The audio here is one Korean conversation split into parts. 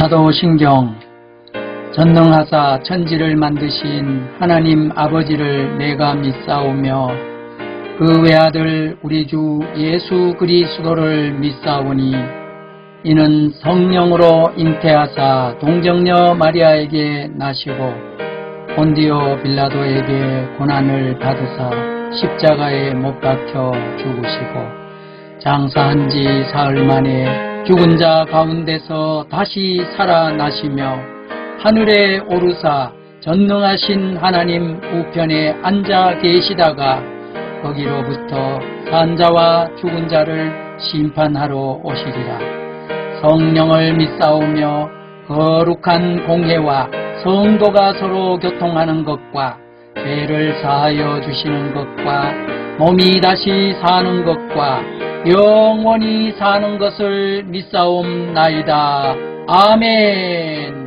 사도신경. 전능하사 천지를 만드신 하나님 아버지를 내가 믿사오며 그 외아들 우리 주 예수 그리스도를 믿사오니 이는 성령으로 잉태하사 동정녀 마리아에게 나시고 본디오 빌라도에게 고난을 받으사 십자가에 못 박혀 죽으시고 장사한 지 사흘 만에 죽은 자 가운데서 다시 살아나시며 하늘에 오르사 전능하신 하나님 우편에 앉아 계시다가 거기로부터 산 자와 죽은 자를 심판하러 오시리라. 성령을 믿사오며 거룩한 공회와 성도가 서로 교통하는 것과 죄를 사하여 주시는 것과 몸이 다시 사는 것과 영원히 사는 것을 믿사옵나이다. 아멘.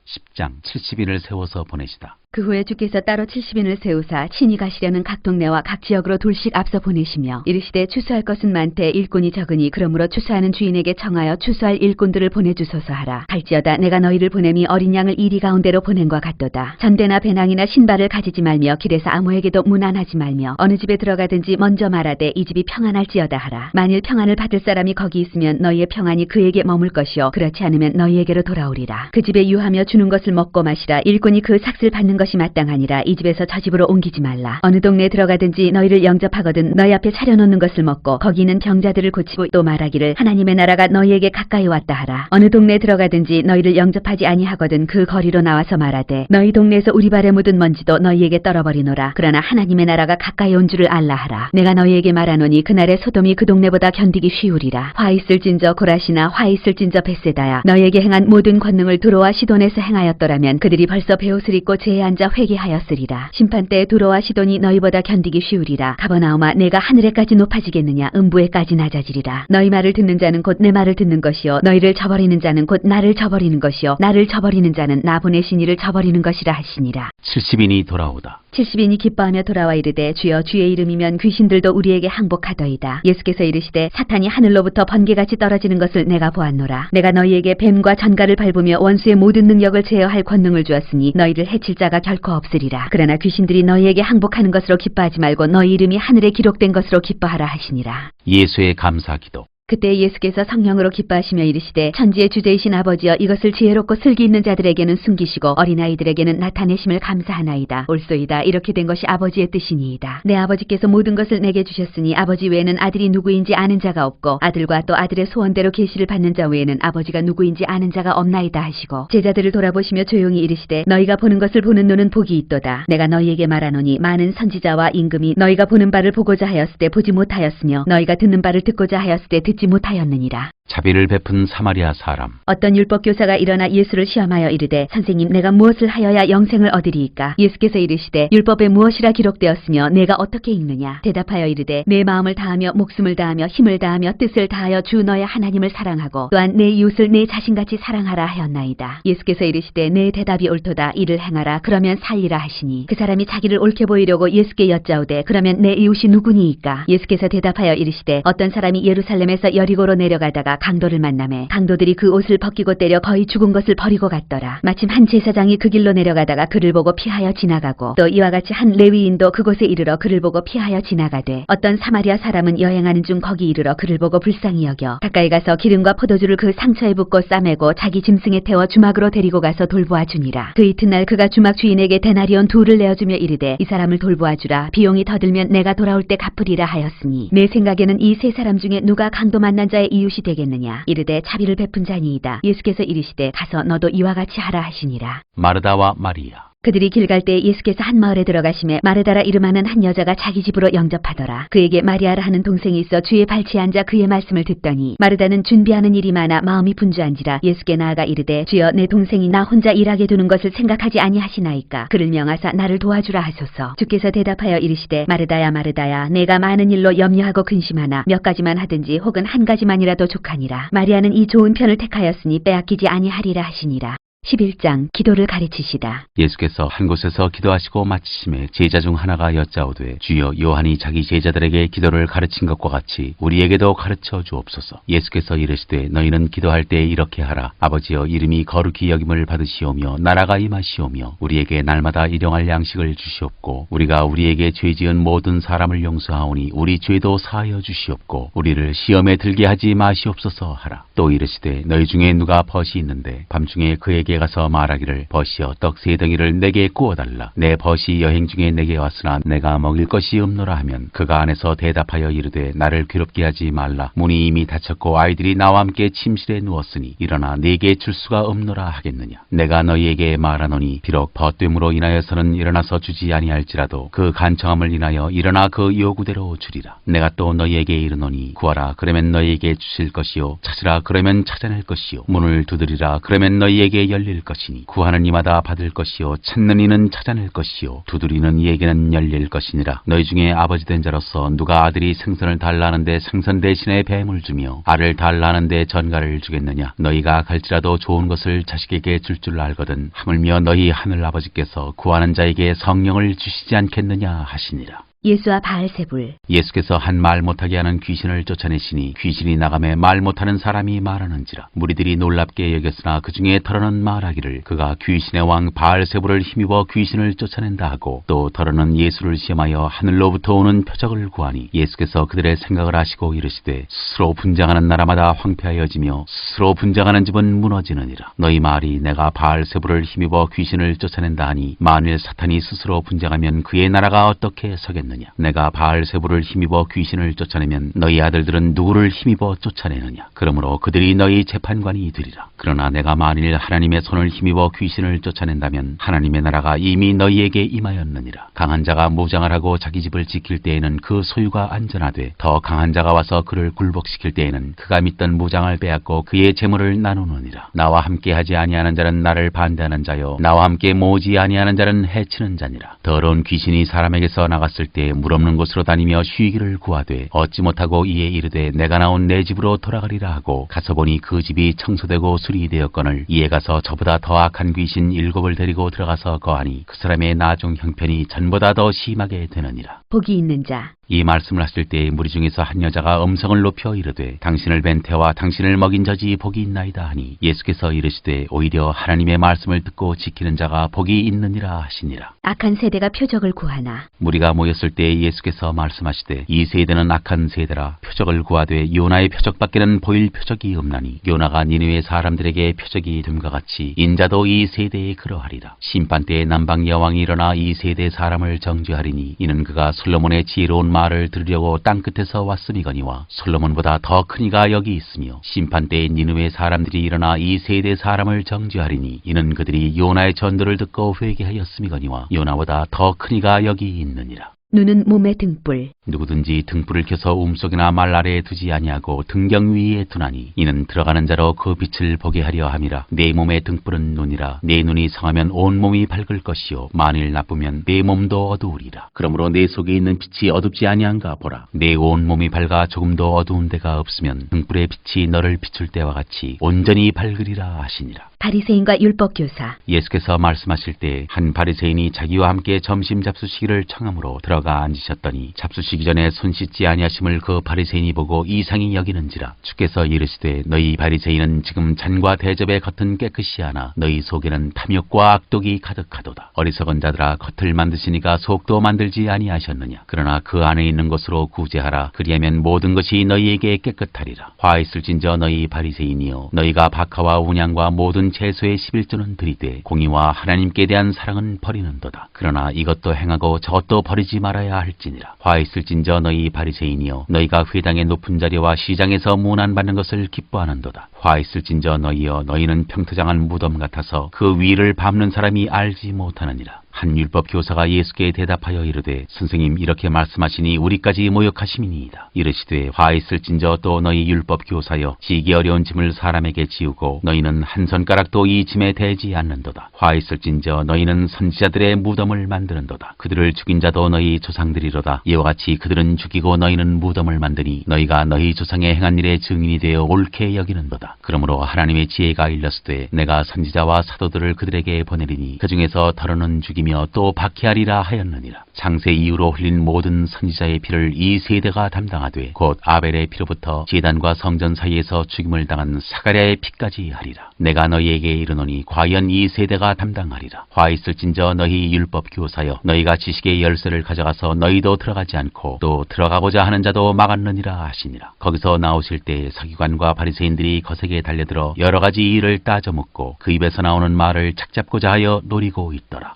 10장 70인을 세워서 보내시다. 그 후에 주께서 따로 70인을 세우사 친히 가시려는 각 동네와 각 지역으로 둘씩 앞서 보내시며 이르시되 추수할 것은 많되 일꾼이 적으니 그러므로 추수하는 주인에게 청하여 추수할 일꾼들을 보내주소서 하라. 갈지어다 내가 너희를 보냄이 어린 양을 이리 가운데로 보낸과 같도다. 전대나 배낭이나 신발을 가지지 말며 길에서 아무에게도 문안하지 말며 어느 집에 들어가든지 먼저 말하되 이 집이 평안할지어다 하라. 만일 평안을 받을 사람이 거기 있으면 너희의 평안이 그에게 머물 것이요 그렇지 않으면 너희에게로 돌아오리라. 그 집에 유하며 주는 것을 먹고 마시라. 일꾼이 그 삭슬 받는 것이 마땅하니라. 이 집에서 저 집으로 옮기지 말라. 어느 동네에 들어가든지 너희를 영접하거든 너희 앞에 차려놓는 것을 먹고 거기 있는 병자들을 고치고 또 말하기를 하나님의 나라가 너희에게 가까이 왔다 하라. 어느 동네에 들어가든지 너희를 영접하지 아니하거든 그 거리로 나와서 말하되 너희 동네에서 우리 발에 묻은 먼지도 너희에게 떨어버리노라. 그러나 하나님의 나라가 가까이 온 줄을 알라 하라. 내가 너희에게 말하노니 그날에 소돔이 그 동네보다 견디기 쉬우리라. 화 있을진저 고라시나 화 있을진저 벳세다야. 너희에게 행한 모든 권능을 두로와 시돈에서 행하였더라면 그들이 벌써 베옷을 입고 제에 앉아 회개하였으리라. 심판때에 두로와 시돈이 너희보다 견디기 쉬우리라. 가버나움아 내가 하늘에까지 높아지겠느냐 음부에까지 낮아지리라. 너희 말을 듣는 자는 곧 내 말을 듣는 것이요 너희를 저버리는 자는 곧 나를 저버리는 것이요 나를 저버리는 자는 나 보내신 이를 저버리는 것이라 하시니라. 70인이 돌아오다. 70인이 기뻐하며 돌아와 이르되 주여 주의 이름이면 귀신들도 우리에게 항복하더이다. 예수께서 이르시되 사탄이 하늘로부터 번개같이 떨어지는 것을 내가 보았노라. 내가 너희에게 뱀과 전갈을 밟으며 원수의 모든 능력을 제어할 권능을 주었으니 너희를 해칠 자가 결코 없으리라. 그러나 귀신들이 너희에게 항복하는 것으로 기뻐하지 말고 너희 이름이 하늘에 기록된 것으로 기뻐하라 하시니라. 예수의 감사기도. 그때 예수께서 성령으로 기뻐하시며 이르시되 천지의 주제이신 아버지여 이것을 지혜롭고 슬기 있는 자들에게는 숨기시고 어린아이들에게는 나타내심을 감사하나이다. 옳소이다. 이렇게 된 것이 아버지의 뜻이니이다. 내 아버지께서 모든 것을 내게 주셨으니 아버지 외에는 아들이 누구인지 아는 자가 없고 아들과 또 아들의 소원대로 계시를 받는 자 외에는 아버지가 누구인지 아는 자가 없나이다 하시고 제자들을 돌아보시며 조용히 이르시되 너희가 보는 것을 보는 눈은 복이 있도다. 내가 너희에게 말하노니 많은 선지자와 임금이 너희가 보는 바를 보고자 하였을 때 보지 못하였으며 너희가 듣는 바를 듣고자 하였을 때 듣지 못하였느니라. 자비를 베푼 사마리아 사람. 어떤 율법교사가 일어나 예수를 시험하여 이르되 선생님 내가 무엇을 하여야 영생을 얻으리이까? 예수께서 이르시되 율법에 무엇이라 기록되었으며 내가 어떻게 읽느냐? 대답하여 이르되 내 마음을 다하며 목숨을 다하며 힘을 다하며 뜻을 다하여 주 너의 하나님을 사랑하고 또한 내 이웃을 내 자신같이 사랑하라 하였나이다. 예수께서 이르시되 내 대답이 옳도다. 이를 행하라. 그러면 살리라 하시니 그 사람이 자기를 옳게 보이려고 예수께 여짜오되 그러면 내 이웃이 누구니이까? 예수께서 대답하여 이르시되 어떤 사람이 예루살렘에서 여리고로 내려가다가 강도를 만나매 강도들이 그 옷을 벗기고 때려 거의 죽은 것을 버리고 갔더라. 마침 한 제사장이 그 길로 내려가다가 그를 보고 피하여 지나가고 또 이와 같이 한 레위인도 그곳에 이르러 그를 보고 피하여 지나가되 어떤 사마리아 사람은 여행하는 중 거기 이르러 그를 보고 불쌍히 여겨 가까이 가서 기름과 포도주를 그 상처에 붓고 싸매고 자기 짐승에 태워 주막으로 데리고 가서 돌보아 주니라. 그 이튿날 그가 주막 주인에게 데나리온 2를 내어주며 이르되 이 사람을 돌보아 주라. 비용이 더 들면 내가 돌아올 때 갚으리라 하였으니 내 생각에는 이 세 사람 중에 누가 강도 만난 자의 이웃이 되겠느냐? 이르되 자비를 베푼 자니이다. 예수께서 이르시되 가서 너도 이와 같이 하라 하시니라. 마르다와 마리아. 그들이 길 갈 때 예수께서 한 마을에 들어가시매 마르다라 이름하는 한 여자가 자기 집으로 영접하더라. 그에게 마리아라 하는 동생이 있어 주의 발치에 앉아 그의 말씀을 듣더니 마르다는 준비하는 일이 많아 마음이 분주한지라 예수께 나아가 이르되 주여 내 동생이 나 혼자 일하게 두는 것을 생각하지 아니하시나이까? 그를 명하사 나를 도와주라 하소서. 주께서 대답하여 이르시되 마르다야 마르다야 내가 많은 일로 염려하고 근심하나 몇 가지만 하든지 혹은 한 가지만이라도 족하니라. 마리아는 이 좋은 편을 택하였으니 빼앗기지 아니하리라 하시니라. 11장 기도를 가르치시다. 예수께서 한 곳에서 기도하시고 마치심에 제자 중 하나가 여짜오되 주여 요한이 자기 제자들에게 기도를 가르친 것과 같이 우리에게도 가르쳐 주옵소서. 예수께서 이르시되 너희는 기도할 때 이렇게 하라. 아버지여 이름이 거룩히 여김을 받으시오며 나라가 임하시오며 우리에게 날마다 일용할 양식을 주시옵고 우리가 우리에게 죄지은 모든 사람을 용서하오니 우리 죄도 사하여 주시옵고 우리를 시험에 들게 하지 마시옵소서 하라. 또 이르시되 너희 중에 누가 벗이 있는데 밤중에 그에게 가서 말하기를 벗이여 떡 3덩이를 내게 구워달라. 내 벗이 여행 중에 내게 왔으나 내가 먹일 것이 없노라 하면 그가 안에서 대답하여 이르되 나를 괴롭게 하지 말라. 문이 이미 닫혔고 아이들이 나와 함께 침실에 누웠으니 일어나 네게 줄 수가 없노라 하겠느냐. 내가 너희에게 말하노니 비록 벗됨으로 인하여서는 일어나서 주지 아니할지라도 그 간청함을 인하여 일어나 그 요구대로 주리라. 내가 또 너희에게 이르노니 구하라 그러면 너희에게 주실 것이요 찾으라 그러면 찾아낼 것이요 문을 두드리라 그러면 너희에게 열릴 것이니 구하는 이마다 받을 것이요 찾는 이는 찾아낼 것이요 두드리는 이에게는 열릴 것이니라. 너희 중에 아버지 된 자로서 누가 아들이 생선을 달라는데 생선 대신에 뱀을 주며 알을 달라는데 전갈을 주겠느냐. 너희가 갈지라도 좋은 것을 자식에게 줄 줄 알거든 하물며 너희 하늘 아버지께서 구하는 자에게 성령을 주시지 않겠느냐 하시니라. 예수와 바알세불. 예수께서 한 말 못하게 하는 귀신을 쫓아내시니 귀신이 나가매 말 못하는 사람이 말하는지라. 무리들이 놀랍게 여겼으나 그 중에 더러는 말하기를 그가 귀신의 왕 바알세불을 힘입어 귀신을 쫓아낸다 하고 또 더러는 예수를 시험하여 하늘로부터 오는 표적을 구하니 예수께서 그들의 생각을 아시고 이르시되 스스로 분장하는 나라마다 황폐하여지며 스스로 분장하는 집은 무너지느니라. 너희 말이 내가 바알세불을 힘입어 귀신을 쫓아낸다 하니 만일 사탄이 스스로 분장하면 그의 나라가 어떻게 서겠느냐. 내가 바알세불을 힘입어 귀신을 쫓아내면 너희 아들들은 누구를 힘입어 쫓아내느냐. 그러므로 그들이 너희 재판관이 되리라. 그러나 내가 만일 하나님의 손을 힘입어 귀신을 쫓아낸다면 하나님의 나라가 이미 너희에게 임하였느니라. 강한 자가 무장을 하고 자기 집을 지킬 때에는 그 소유가 안전하되 더 강한 자가 와서 그를 굴복시킬 때에는 그가 믿던 무장을 빼앗고 그의 재물을 나누느니라. 나와 함께 하지 아니하는 자는 나를 반대하는 자요 나와 함께 모으지 아니하는 자는 해치는 자니라. 더러운 귀신이 사람에게서 나갔을 때 물 없는 곳으로 다니며 쉬기를 구하되 얻지 못하고 이에 이르되 내가 나온 내 집으로 돌아가리라 하고 가서 보니 그 집이 청소되고 수리되었거늘 이에 가서 저보다 더 악한 귀신 7을 데리고 들어가서 거하니 그 사람의 나중 형편이 전보다 더 심하게 되느니라. 복이 있는 자. 이 말씀을 하실 때 무리 중에서 한 여자가 음성을 높여 이르되 당신을 뵌 태와 당신을 먹인 젖이 복이 있나이다 하니 예수께서 이르시되 오히려 하나님의 말씀을 듣고 지키는 자가 복이 있느니라 하시니라. 악한 세대가 표적을 구하나. 무리가 모였을 때 예수께서 말씀하시되 이 세대는 악한 세대라. 표적을 구하되 요나의 표적밖에는 보일 표적이 없나니 요나가 니느웨 사람들에게 표적이 됨과 같이 인자도 이 세대에 그러하리라. 심판 때에 남방 여왕이 일어나 이 세대 사람을 정죄하리니 이는 그가 솔로몬의 지혜로운 말을 들으려고 땅끝에서 왔음이거니와 솔로몬보다 더 큰 이가 여기 있으며 심판 때에 니느웨 사람들이 일어나 이 세대 사람을 정죄하리니 이는 그들이 요나의 전도를 듣고 회개하였음이거니와 요나보다 더 큰 이가 여기 있느니라. 눈은 몸의 등불. 누구든지 등불을 켜서 움속이나 말 아래에 두지 아니하고 등경 위에 두나니 이는 들어가는 자로 그 빛을 보게 하려 함이라. 내 몸의 등불은 눈이라. 내 눈이 성하면 온 몸이 밝을 것이요 만일 나쁘면 내 몸도 어두우리라. 그러므로 내 속에 있는 빛이 어둡지 아니한가 보라. 내 온 몸이 밝아 조금도 어두운 데가 없으면 등불의 빛이 너를 비출 때와 같이 온전히 밝으리라 하시니라. 바리새인과 율법교사. 예수께서 말씀하실 때 한 바리새인이 자기와 함께 점심 잡수시기를 청함으로 들어가 앉으셨더니 잡수시기 전에 손 씻지 아니하심을 그 바리새인이 보고 이상히 여기는지라. 주께서 이르시되 너희 바리새인은 지금 잔과 대접의 겉은 깨끗이 하나 너희 속에는 탐욕과 악독이 가득하도다. 어리석은 자들아 겉을 만드시니까 속도 만들지 아니하셨느냐. 그러나 그 안에 있는 것으로 구제하라. 그리하면 모든 것이 너희에게 깨끗하리라. 화 있을진저 너희 바리새인이여 너희가 박하와 운양과 모든 채소의 11조는 드리되 공의와 하나님께 대한 사랑은 버리는도다. 그러나 이것도 행하고 저것도 버리지 말아야 할지니라. 화 있을진저 너희 바리새인이여 너희가 회당의 높은 자리와 시장에서 문안받는 것을 기뻐하는도다. 화 있을진저 너희여 너희는 평토장한 무덤 같아서 그 위를 밟는 사람이 알지 못하느니라. 한 율법 교사가 예수께 대답하여 이르되 선생님 이렇게 말씀하시니 우리까지 모욕하심이니이다. 이르시되 화 있을진저 또 너희 율법 교사여 지기 어려운 짐을 사람에게 지우고 너희는 한 손가락도 이 짐에 대지 않는도다. 화 있을진저 너희는 선지자들의 무덤을 만드는도다. 그들을 죽인 자도 너희 조상들이로다. 이와 같이 그들은 죽이고 너희는 무덤을 만드니 너희가 너희 조상의 행한 일의 증인이 되어 옳게 여기는도다. 그러므로 하나님의 지혜가 일렀으되 내가 선지자와 사도들을 그들에게 보내리니 그 중에서 더러는 죽이며 또 박해하리라 하였느니라. 창세 이후로 흘린 모든 선지자의 피를 이 세대가 담당하되 곧 아벨의 피로부터 제단과 성전 사이에서 죽임을 당한 사가랴의 피까지 하리라. 내가 너희에게 이르노니 과연 이 세대가 담당하리라. 화 있을진저 너희 율법 교사여 너희가 지식의 열쇠를 가져가서 너희도 들어가지 않고 또 들어가고자 하는 자도 막았느니라 하시니라. 거기서 나오실 때 서기관과 바리새인들이 거세게 달려들어 여러 가지 일을 따져묻고 그 입에서 나오는 말을 착잡고자 하여 노리고 있더라.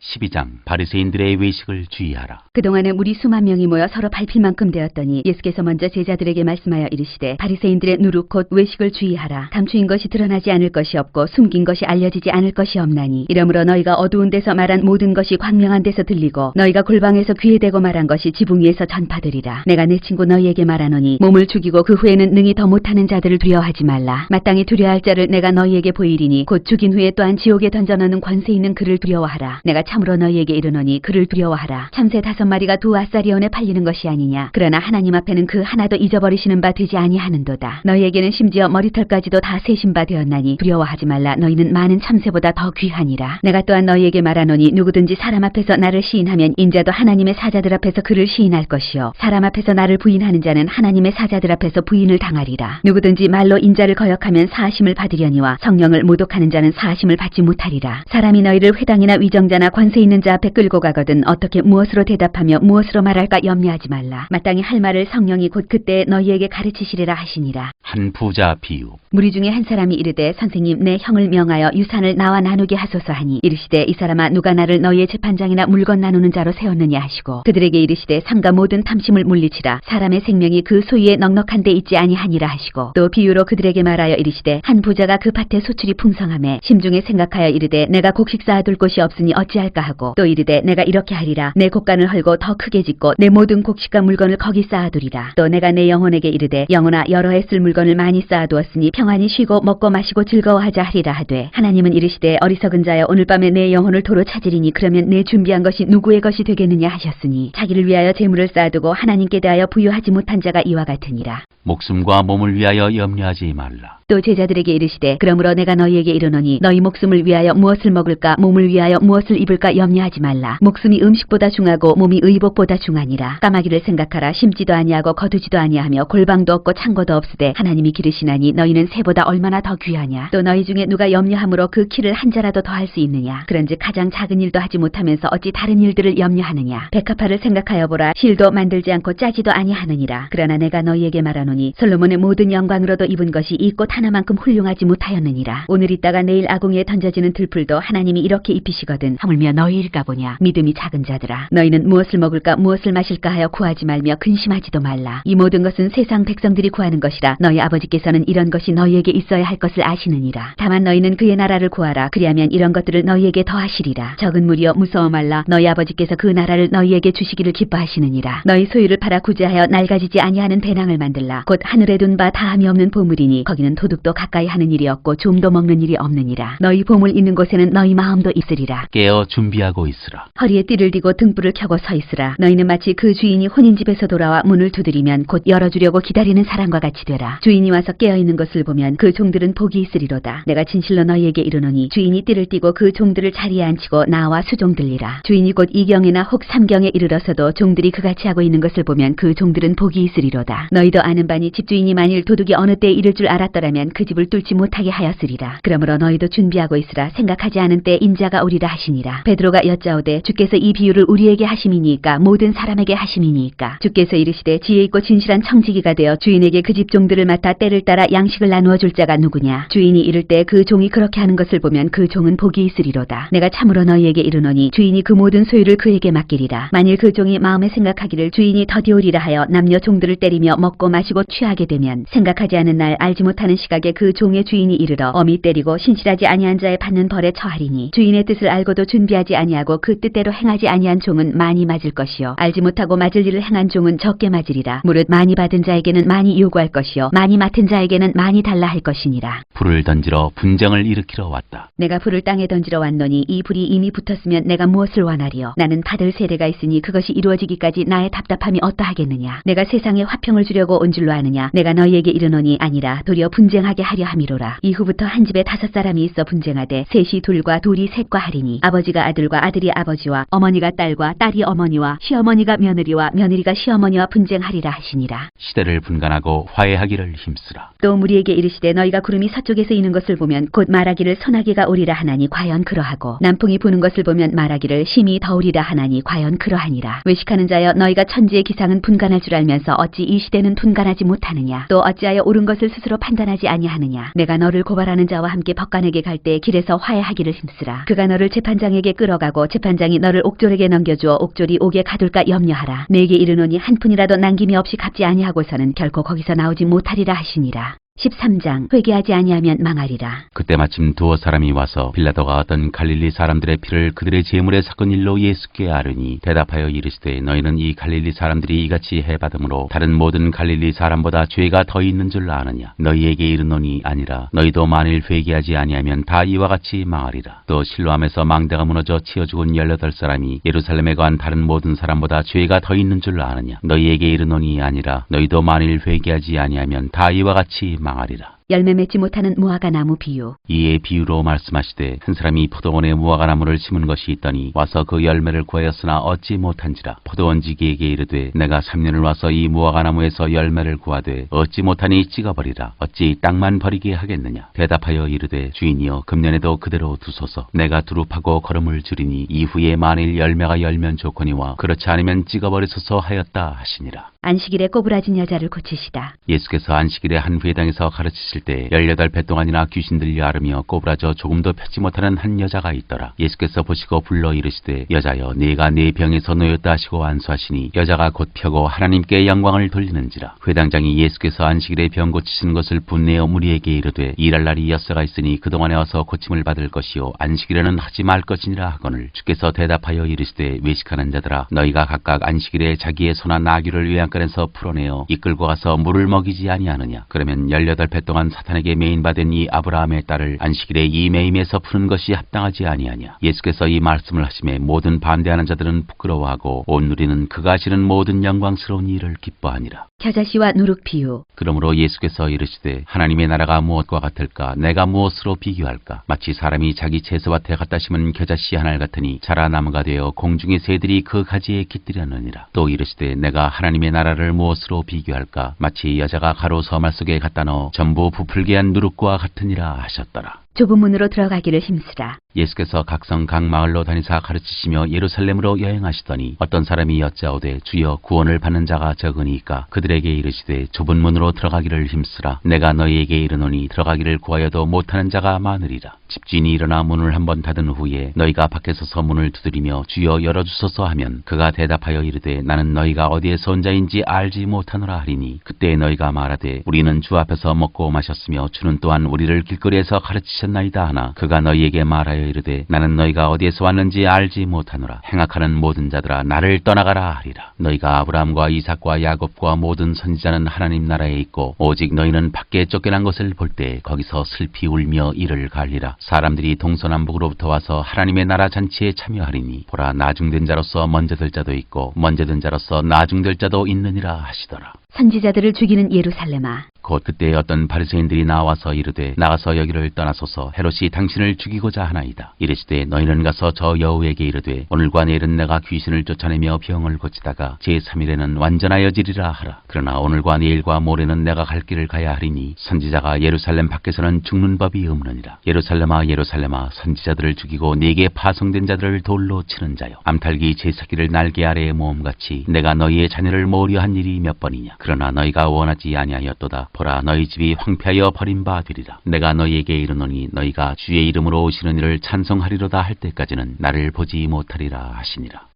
12장 바리새인들의 외식을 주의하라. 그동안에 무리 수만 명이 모여 서로 밟힐 만큼 되었더니 예수께서 먼저 제자들에게 말씀하여 이르시되 바리새인들의 누룩 곧 외식을 주의하라. 감추인 것이 드러나지 않을 것이 없고 숨긴 것이 알려지지 않을 것이 없나니 이러므로 너희가 어두운 데서 말한 모든 것이 광명한 데서 들리고 너희가 골방에서 귀에 대고 말한 것이 지붕 위에서 전파되리라. 내가 내 친구 너희에게 말하노니 몸을 죽이고 그 후에는 능히 더 못하는 자들을 두려워하지 말라. 마땅히 두려워할 자를 내가 너희에게 보이리니 곧 죽인 후에 또한 지옥에 던져넣는 권세 있는 그를 두려워하라. 내가 참으로 너희에게 이르노니 그를 두려워하라. 참새 5마리가 2아사리온에 팔리는 것이 아니냐. 그러나 하나님 앞에는 그 하나도 잊어버리시는 바 되지 아니하는도다. 너희에게는 심지어 머리털까지도 다 세신 바 되었나니 두려워하지 말라. 너희는 많은 참새보다 더 귀하니라. 내가 또한 너희에게 말하노니 누구든지 사람 앞에서 나를 시인하면 인자도 하나님의 사자들 앞에서 그를 시인할 것이요 사람 앞에서 나를 부인하는 자는 하나님의 사자들 앞에서 부인을 당하리라. 누구든지 말로 인자를 거역하면 사하심을 받으려니와 성령을 모독하는 자는 사하심을 받지 못하리라. 사람이 너희를 회당이나 위정자나 권세 있는 자 앞에 끌고 가거든 어떻게 무엇으로 대답하며 무엇으로 말할까 염려하지 말라. 마땅히 할 말을 성령이 곧 그때 너희에게 가르치시리라 하시니라. 한 부자 비유. 무리 중에 한 사람이 이르되 선생님 내 형을 명하여 유산을 나와 나누게 하소서 하니 이르시되 이 사람아 누가 나를 너희의 재판장이나 물건 나누는 자로 세웠느냐 하시고 그들에게 이르시되 삼가 모든 탐심을 물리치라. 사람의 생명이 그 소유에 넉넉한 데 있지 아니하니라 하시고 또 비유로 그들에게 말하여 이르시되 한 부자가 그 밭에 소출이 풍성하매 심중에 생각하여 이르되 내가 곡식 쌓아둘 곳이 없으니 어찌할까 하고 또 이르되 내가 이렇게 하리라. 내 곡간을 헐고 더 크게 짓고 내 모든 곡식과 물건을 거기 쌓아두리라. 또 내가 내 영혼에게 이르되 영혼아 여러 해 쓸 물건을 많이 쌓아두었으니 평안히 쉬고 먹고 마시고 즐거워하자 하리라 하되 하나님은 이르시되 어리석은 자여 오늘 밤에 내 영혼을 도로 찾으리니 그러면 내 준비한 것이 누구의 것이 되겠느냐 하셨으니 자기를 위하여 재물을 쌓아두고 하나님께 대하여 부유하지 못한 자가 이와 같으니라. 목숨과 몸을 위하여 염려하지 말라. 또 제자들에게 이르시되 그러므로 내가 너희에게 이르노니 너희 목숨을 위하여 무엇을 먹을까 몸을 위하여 무엇을 입을까 염려하지 말라. 목숨이 음식보다 중하고 몸이 의복보다 중하니라. 까마귀를 생각하라. 심지도 아니하고 거두지도 아니하며 골방도 없고 창고도 없으되 하나님이 기르시나니 너희는 새보다 얼마나 더 귀하냐. 또 너희 중에 누가 염려함으로 그 키를 한 자라도 더 할 수 있느냐. 그런즉 가장 작은 일도 하지 못하면서 어찌 다른 일들을 염려하느냐. 백합화를 생각하여 보라. 실도 만들지 않고 짜지도 아니하느니라. 그러나 내가 너희에게 말하노니 솔로몬의 모든 영광으로도 입은 것이 이 꽃 하나만큼 훌륭하지 못하였느니라. 오늘 있다가 내일 아궁이에 던져지는 들풀도 하나님이 이렇게 입히시거든 하물며 너희일까 보냐. 믿음이 작은 자들아 너희는 무엇을 먹을까 무엇을 마실까 하여 구하지 말며 근심하지도 말라. 이 모든 것은 세상 백성들이 구하는 것이라. 너희 아버지께서는 이런 것이 너희에게 있어야 할 것을 아시느니라. 다만 너희는 그의 나라를 구하라. 그리하면 이런 것들을 너희에게 더하시리라. 적은 무리여 무서워 말라. 너희 아버지께서 그 나라를 너희에게 주시기를 기뻐하시느니라. 너희 소유를 팔아 구제하여 낡아지지 아니하는 배낭을 만들라. 곧 하늘에 둔 바 다함이 없는 보물이니 거기는 도둑도 가까이 하는 일이 없고 좀도 먹는 일이 없느니라. 너희 보물 있는 곳에는 너희 마음도 있으리라. 깨어 준비하고 있으라. 허리에 띠를 띠고 등불을 켜고 서 있으라. 너희는 마치 그 주인이 혼인집에서 돌아와 문을 두드리면 곧 열어주려고 기다리는 사람과 같이 되라. 주인이 와서 깨어있는 것을 보면 그 종들은 복이 있으리로다. 내가 진실로 너희에게 이르노니 주인이 띠를 띠고 그 종들을 자리에 앉히고 나와 수종들리라. 주인이 곧 2경이나 혹 3경에 이르러서도 종들이 그같이 하고 있는 것을 보면 그 종들은 복이 있으리로다. 너희도 아는 바니 집주인이 만일 도둑이 어느 때에 이를 줄 알았더라면 그 집을 뚫지 못하게 하였으리라. 그러므로 너희도 준비하고 있으라. 생각하지 않은 때 인자가 오리라 하시니라. 베드로가 여짜오되 주께서 이 비유를 우리에게 하심이니까 모든 사람에게 하심이니까. 주께서 이르시되 지혜 있고 진실한 청지기가 되어 주인에게 그 집 종들을 맡아 때를 따라 양식을 나누어 줄 자가 누구냐. 주인이 이를 때 그 종이 그렇게 하는 것을 보면 그 종은 복이 있으리로다. 내가 참으로 너희에게 이르노니 주인이 그 모든 소유를 그에게 맡기리라. 만일 그 종이 마음에 생각하기를 주인이 더디오리라 하여 남녀 종들을 때리며 먹고 마시고 잘못 취하게 되면 생각하지 않은 날 알지 못하는 시각에 그 종의 주인이 이르러 엄히 때리고 신실하지 아니한 자의 받는 벌에 처하리니 주인의 뜻을 알고도 준비하지 아니하고 그 뜻대로 행하지 아니한 종은 많이 맞을 것이요 알지 못하고 맞을 일을 행한 종은 적게 맞으리라. 무릇 많이 받은 자에게는 많이 요구할 것이요 많이 맡은 자에게는 많이 달라 할 것이니라. 불을 던지러 분쟁을 일으키러 왔다. 내가 불을 땅에 던지러 왔노니 이 불이 이미 붙었으면 내가 무엇을 원하리요. 나는 받을 세례가 있으니 그것이 이루어지기까지 나의 답답함이 어떠하겠느냐. 내가 세상에 화평을 주려고 온 줄로 아느냐. 내가 너희에게 이르노니 아니라 도리어 분쟁하게 하려 함이로라. 이후부터 한 집에 5사람이 있어 분쟁하되 셋이 둘과 둘이 셋과 하리니 아버지가 아들과 아들이 아버지와 어머니가 딸과 딸이 어머니와 시어머니가 며느리와 며느리가 시어머니와 분쟁하리라 하시니라. 시대를 분간하고 화해하기를 힘쓰라. 또 무리에게 이르시되 너희가 구름이 서쪽에서 이는 것을 보면 곧 말하기를 소나기가 오리라 하나니 과연 그러하고 남풍이 부는 것을 보면 말하기를 심히 더우리라 하나니 과연 그러하니라. 외식하는 자여 너희가 천지의 기상은 분간할 줄 알면서 어찌 이 시대는 분간하지 못하느냐. 또 어찌하여 옳은 것을 스스로 판단하지 아니하느냐. 내가 너를 고발하는 자와 함께 법관에게 갈 때 길에서 화해하기를 힘쓰라. 그가 너를 재판장에게 끌어가고 재판장이 너를 옥졸에게 넘겨주어 옥졸이 옥에 가둘까 염려하라. 내게 이르노니 한 푼이라도 남김이 없이 갚지 아니하고서는 결코 거기서 나오지 못하리라 하시니라. 13장 회개하지 아니하면 망하리라. 그때 마침 두어 사람이 와서 빌라도가 어떤 갈릴리 사람들의 피를 그들의 제물에 섞은 일로 예수께 아뢰니 대답하여 이르시되 너희는 이 갈릴리 사람들이 이같이 해받음으로 다른 모든 갈릴리 사람보다 죄가 더 있는 줄 아느냐. 너희에게 이르노니 아니라 너희도 만일 회개하지 아니하면 다 이와 같이 망하리라. 또 실로암에서 망대가 무너져 치어 죽은 18사람이 예루살렘에 간 다른 모든 사람보다 죄가 더 있는 줄 아느냐. 너희에게 이르노니 아니라 너희도 만일 회개하지 아니하면 다 이와 같이 망하리라. 열매 맺지 못하는 무화과 나무 비유. 이에 비유로 말씀하시되 한 사람이 포도원에 무화과 나무를 심은 것이 있더니 와서 그 열매를 구하였으나 얻지 못한지라. 포도원지기에게 이르되 내가 3년을 와서 이 무화과 나무에서 열매를 구하되 얻지 못하니 찍어버리라. 어찌 땅만 버리게 하겠느냐. 대답하여 이르되 주인이여 금년에도 그대로 두소서. 내가 두릅하고 걸음을 줄이니 이후에 만일 열매가 열면 좋거니와 그렇지 않으면 찍어버리소서 하였다 하시니라. 안식일에 꼬부라진 여자를 고치시다. 예수께서 안식일에 한 회당에서 가르치실 때 18배 동안이나 귀신 들려 앓으며 꼬부라져 조금도 펴지 못하는 한 여자가 있더라. 예수께서 보시고 불러 이르시되 여자여 네가 네 병에서 놓였다 하시고 안수하시니 여자가 곧 펴고 하나님께 영광을 돌리는지라. 회당장이 예수께서 안식일에 병 고치시는 것을 분내어 무리에게 이르되 일할 날이 엿새가 있으니 그동안에 와서 고침을 받을 것이요 안식일에는 하지 말 것이니라 하거늘 주께서 대답하여 이르시되 외식하는 자들아 너희가 각각 안식일에 자기의 소나 나귀를 외양간에서 풀어내어 이끌고 가서 물을 먹이지 아니하느냐. 그러면 18배 동안 사탄에게 매인받은 이 아브라함의 딸을 안식일에 이 매임에서 푸는 것이 합당하지 아니하냐. 예수께서 이 말씀을 하심에 모든 반대하는 자들은 부끄러워하고 온 누리는 그가 하시는 모든 영광스러운 일을 기뻐하니라. 겨자씨와 누룩 비유. 그러므로 예수께서 이르시되 하나님의 나라가 무엇과 같을까. 내가 무엇으로 비교할까. 마치 사람이 자기 채소밭에 갖다 심은 겨자씨 한 알 같으니 자라 나무가 되어 공중의 새들이 그 가지에 깃들였느니라. 또 이르시되 내가 하나님의 나라를 무엇으로 비교할까. 마치 여자가 가로 서말 속에 갖다 넣어 전부 부풀게 한 누룩과 같으니라 하셨더라. 좁은 문으로 들어가기를 힘쓰라. 예수께서 각성 각 마을로 다니사 가르치시며 예루살렘으로 여행하시더니 어떤 사람이 여짜오되 주여 구원을 받는 자가 적으니까 그들에게 이르시되 좁은 문으로 들어가기를 힘쓰라. 내가 너희에게 이르노니 들어가기를 구하여도 못하는 자가 많으리라. 집주인이 일어나 문을 한번 닫은 후에 너희가 밖에 서서 문을 두드리며 주여 열어주소서 하면 그가 대답하여 이르되 나는 너희가 어디에서 온 자인지 알지 못하노라 하리니 그때 너희가 말하되 우리는 주 앞에서 먹고 마셨으며 주는 또한 우리를 길거리에서 가르치셨나이다 하나 그가 너희에게 말하여 이르되 나는 너희가 어디에서 왔는지 알지 못하노라. 행악하는 모든 자들아 나를 떠나가라 하리라. 너희가 아브라함과 이삭과 야곱과 모든 선지자는 하나님 나라에 있고 오직 너희는 밖에 쫓겨난 것을 볼 때 거기서 슬피 울며 이를 갈리라. 사람들이 동서남북으로부터 와서 하나님의 나라 잔치에 참여하리니 보라 나중된 자로서 먼저 될 자도 있고 먼저 된 자로서 나중될 자도 있느니라 하시더라. 선지자들을 죽이는 예루살렘아. 곧 그때 어떤 바리새인들이 나와서 이르되 나가서 여기를 떠나소서 헤롯이 당신을 죽이고자 하나이다. 이르시되 너희는 가서 저 여우에게 이르되 오늘과 내일은 내가 귀신을 쫓아내며 병을 고치다가 제3일에는 완전하여지리라 하라. 그러나 오늘과 내일과 모레는 내가 갈 길을 가야 하리니 선지자가 예루살렘 밖에서는 죽는 법이 없느니라. 예루살렘아 예루살렘아 선지자들을 죽이고 네게 파송된 자들을 돌로 치는 자여 암탉이 제사기를 날개 아래에 모음같이 내가 너희의 자녀를 모으려 한 일이 몇 번이냐. 그러나 너희가 원하지 아니하였도다. 보라 너희 집이 황폐하여 버림바 되리라. 내가 너희에게 이르노니 너희가 주의 이름으로 오시는 이를 찬송하리로다 할 때까지는 나를 보지 못하리라 하시니라.